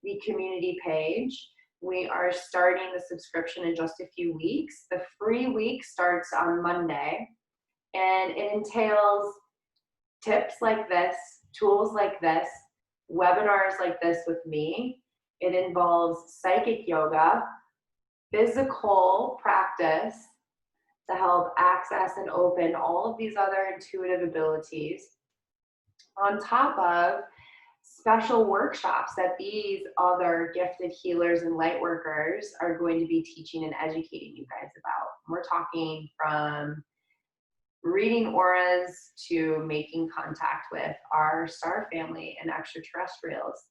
the community page. We are starting the subscription in just a few weeks. The free week starts on Monday, and it entails tips like this, tools like this, webinars like this with me. It involves psychic yoga, physical practice to help access and open all of these other intuitive abilities, on top of special workshops that these other gifted healers and light workers are going to be teaching and educating you guys about. We're talking from reading auras to making contact with our star family and extraterrestrials.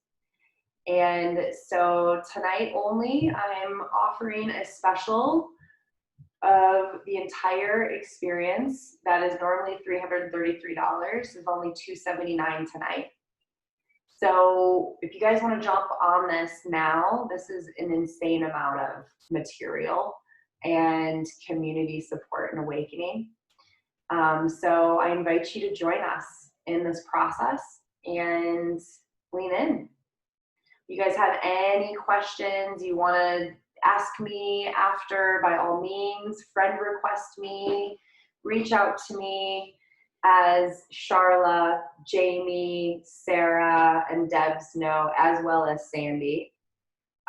And so tonight only, I'm offering a special of the entire experience that is normally $333 is only $279 tonight. So if you guys want to jump on this now, this is an insane amount of material and community support and awakening. So I invite you to join us in this process and lean in. If you guys have any questions you want to ask me after, by all means, friend request me, reach out to me, as Charla, Jamie, Sarah, and Debs know, as well as Sandy.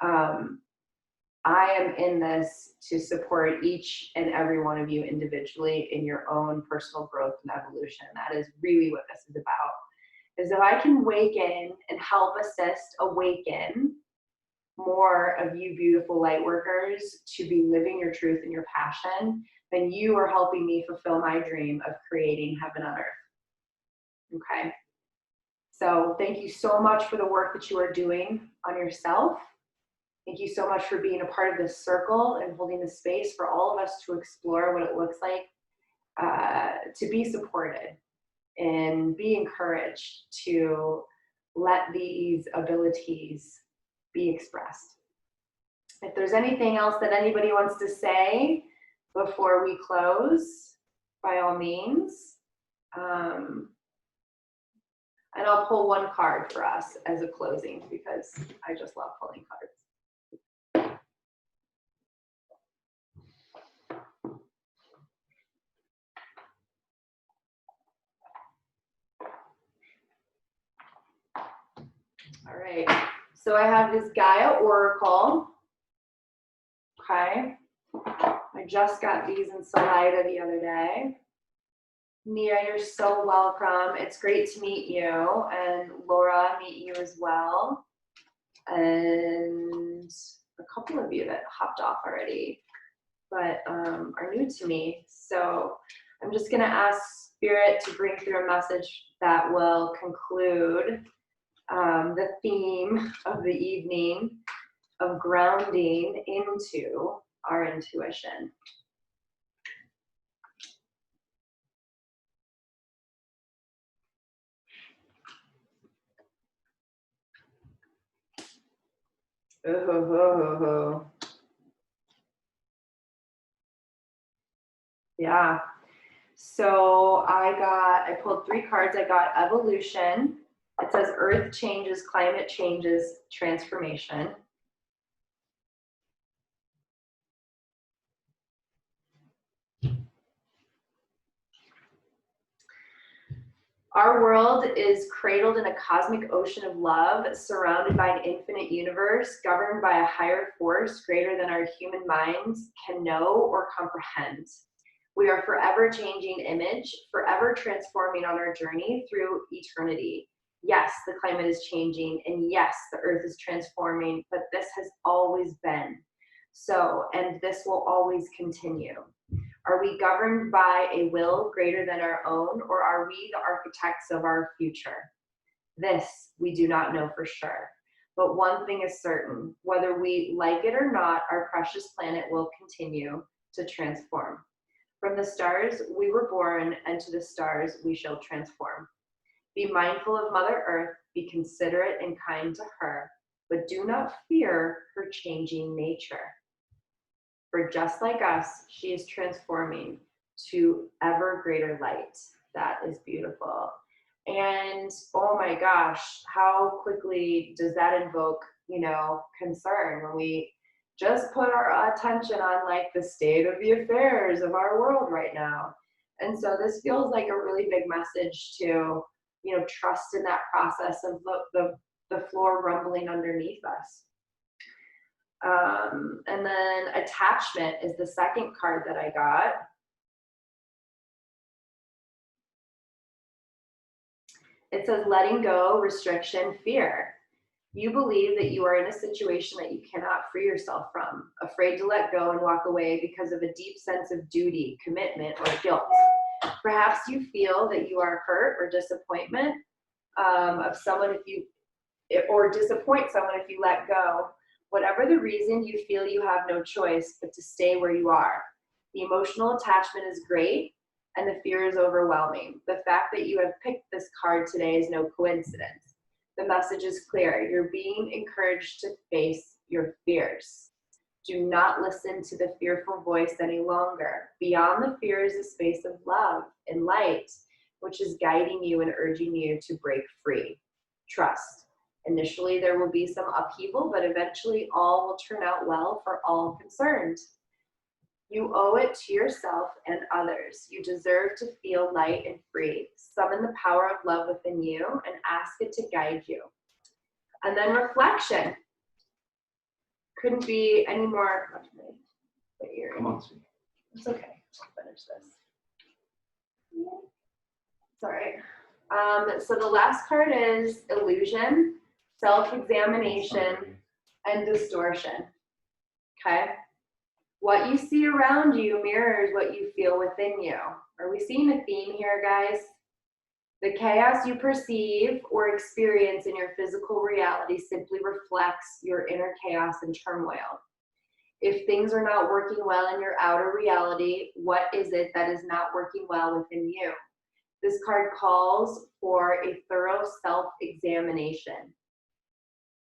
I am in this to support each and every one of you individually in your own personal growth and evolution. That is really what this is about. Is if I can awaken and help assist awaken more of you beautiful light workers to be living your truth and your passion, then you are helping me fulfill my dream of creating heaven on earth. Okay? So thank you so much for the work that you are doing on yourself. Thank you so much for being a part of this circle and holding the space for all of us to explore what it looks like to be supported and be encouraged to let these abilities be expressed. If there's anything else that anybody wants to say before we close, by all means. And I'll pull one card for us as a closing because I just love pulling cards. All right, so I have this Gaia Oracle. Okay, I just got these in Salida the other day. Nia, you're so welcome. It's great to meet you, and Laura, meet you as well. And a couple of you that hopped off already, but are new to me. So I'm just gonna ask Spirit to bring through a message that will conclude the theme of the evening of grounding into our intuition. Oh. Yeah. So I pulled 3 cards. I got evolution. It says earth changes, climate changes, transformation. Our world is cradled in a cosmic ocean of love, surrounded by an infinite universe, governed by a higher force greater than our human minds can know or comprehend. We are forever changing image, forever transforming on our journey through eternity. Yes, the climate is changing, and yes, the earth is transforming, but this has always been so, and this will always continue. Are we governed by a will greater than our own, or are we the architects of our future? This we do not know for sure. But one thing is certain, whether we like it or not, our precious planet will continue to transform. From the stars we were born, and to the stars we shall transform. Be mindful of Mother Earth, be considerate and kind to her, but do not fear her changing nature. For just like us, she is transforming to ever greater light. That is beautiful. And oh my gosh, how quickly does that invoke, concern when we just put our attention on like the state of the affairs of our world right now. And so this feels like a really big message to, trust in that process of the floor rumbling underneath us. And then attachment is the second card that I got. It says letting go, restriction, fear. You believe that you are in a situation that you cannot free yourself from, afraid to let go and walk away because of a deep sense of duty, commitment, or guilt. Perhaps you feel that you are hurt or disappointment of someone or disappoint someone if you let go. Whatever the reason, you feel you have no choice but to stay where you are. The emotional attachment is great and the fear is overwhelming. The fact that you have picked this card today is no coincidence. The message is clear. You're being encouraged to face your fears. Do not listen to the fearful voice any longer. Beyond the fear is a space of love and light, which is guiding you and urging you to break free. Trust. Initially, there will be some upheaval, but eventually all will turn out well for all concerned. You owe it to yourself and others. You deserve to feel light and free. Summon the power of love within you and ask it to guide you. And then reflection. Couldn't be any more. Come on. It's okay. I'll finish this. It's all right. So the last card is illusion, self-examination, and distortion. Okay? What you see around you mirrors what you feel within you. Are we seeing a theme here, guys? The chaos you perceive or experience in your physical reality simply reflects your inner chaos and turmoil. If things are not working well in your outer reality, what is it that is not working well within you? This card calls for a thorough self-examination.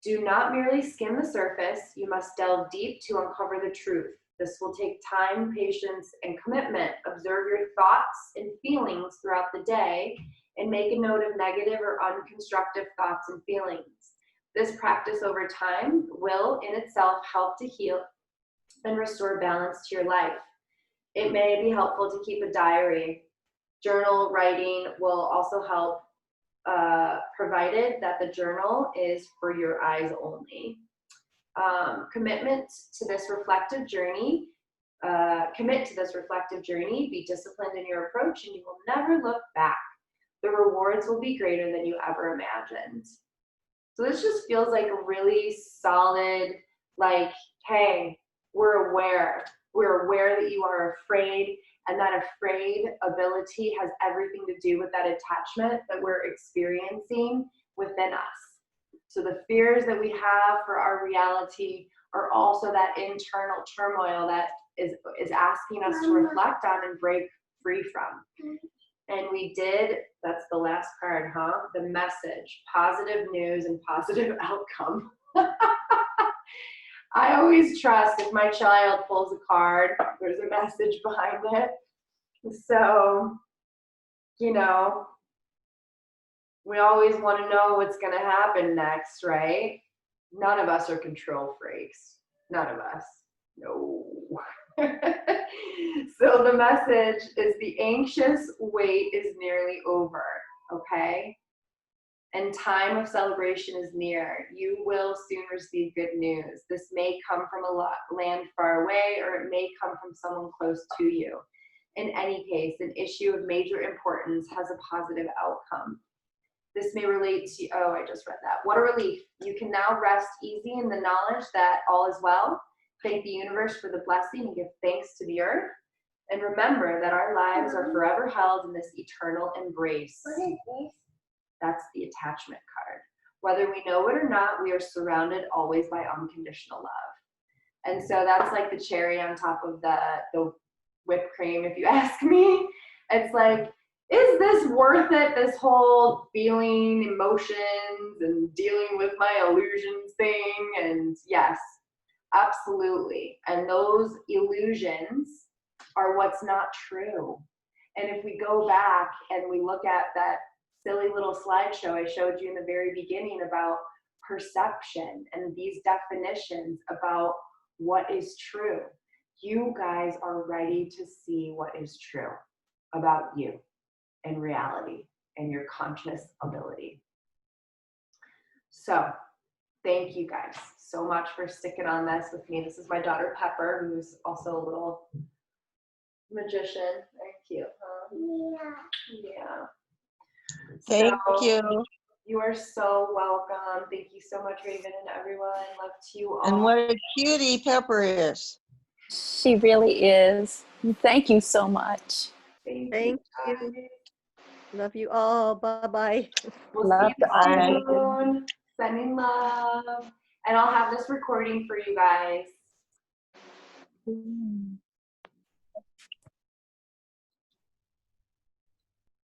Do not merely skim the surface. You must delve deep to uncover the truth. This will take time, patience, and commitment. Observe your thoughts and feelings throughout the day and make a note of negative or unconstructive thoughts and feelings. This practice over time will in itself help to heal and restore balance to your life. It may be helpful to keep a diary. Journal writing will also help, provided that the journal is for your eyes only. Commitment to this reflective journey. Commit to this reflective journey. Be disciplined in your approach, and you will never look back. The rewards will be greater than you ever imagined. So this just feels like a really solid, like, hey, we're aware. We're aware that you are afraid, and that afraid ability has everything to do with that attachment that we're experiencing within us. So the fears that we have for our reality are also that internal turmoil that is asking us to reflect on and break free from. And we did, that's the last card, huh? The message, positive news and positive outcome. I always trust if my child pulls a card, there's a message behind it. So, you know, we always want to know what's going to happen next, right? None of us are control freaks. None of us. No. So the message is the anxious wait is nearly over, okay? And time of celebration is near. You will soon receive good news. This may come from a land far away, or it may come from someone close to you. In any case, an issue of major importance has a positive outcome. This may relate to, oh, I just read that. What a relief. You can now rest easy in the knowledge that all is well. Thank the universe for the blessing and give thanks to the earth. And remember that our lives are forever held in this eternal embrace. What is this? That's the attachment card. Whether we know it or not, we are surrounded always by unconditional love. And so that's like the cherry on top of the whipped cream, if you ask me. It's like, is this worth it, this whole feeling emotions and dealing with my illusions thing? And yes, absolutely. And those illusions are what's not true. And if we go back and we look at that silly little slideshow I showed you in the very beginning about perception and these definitions about what is true, you guys are ready to see what is true about you and reality and your conscious ability. So thank you guys so much for sticking on this with me. This is my daughter Pepper, who's also a little magician. Very cute, huh? Yeah. Thank you. You are so welcome. Thank you so much, Raven, and everyone. Love to you all. And what a cutie Pepper is. She really is. Thank you so much. Thank you. guys. Love you all. Bye-bye. We'll Love see to you soon. Sending love. And I'll have this recording for you guys. see.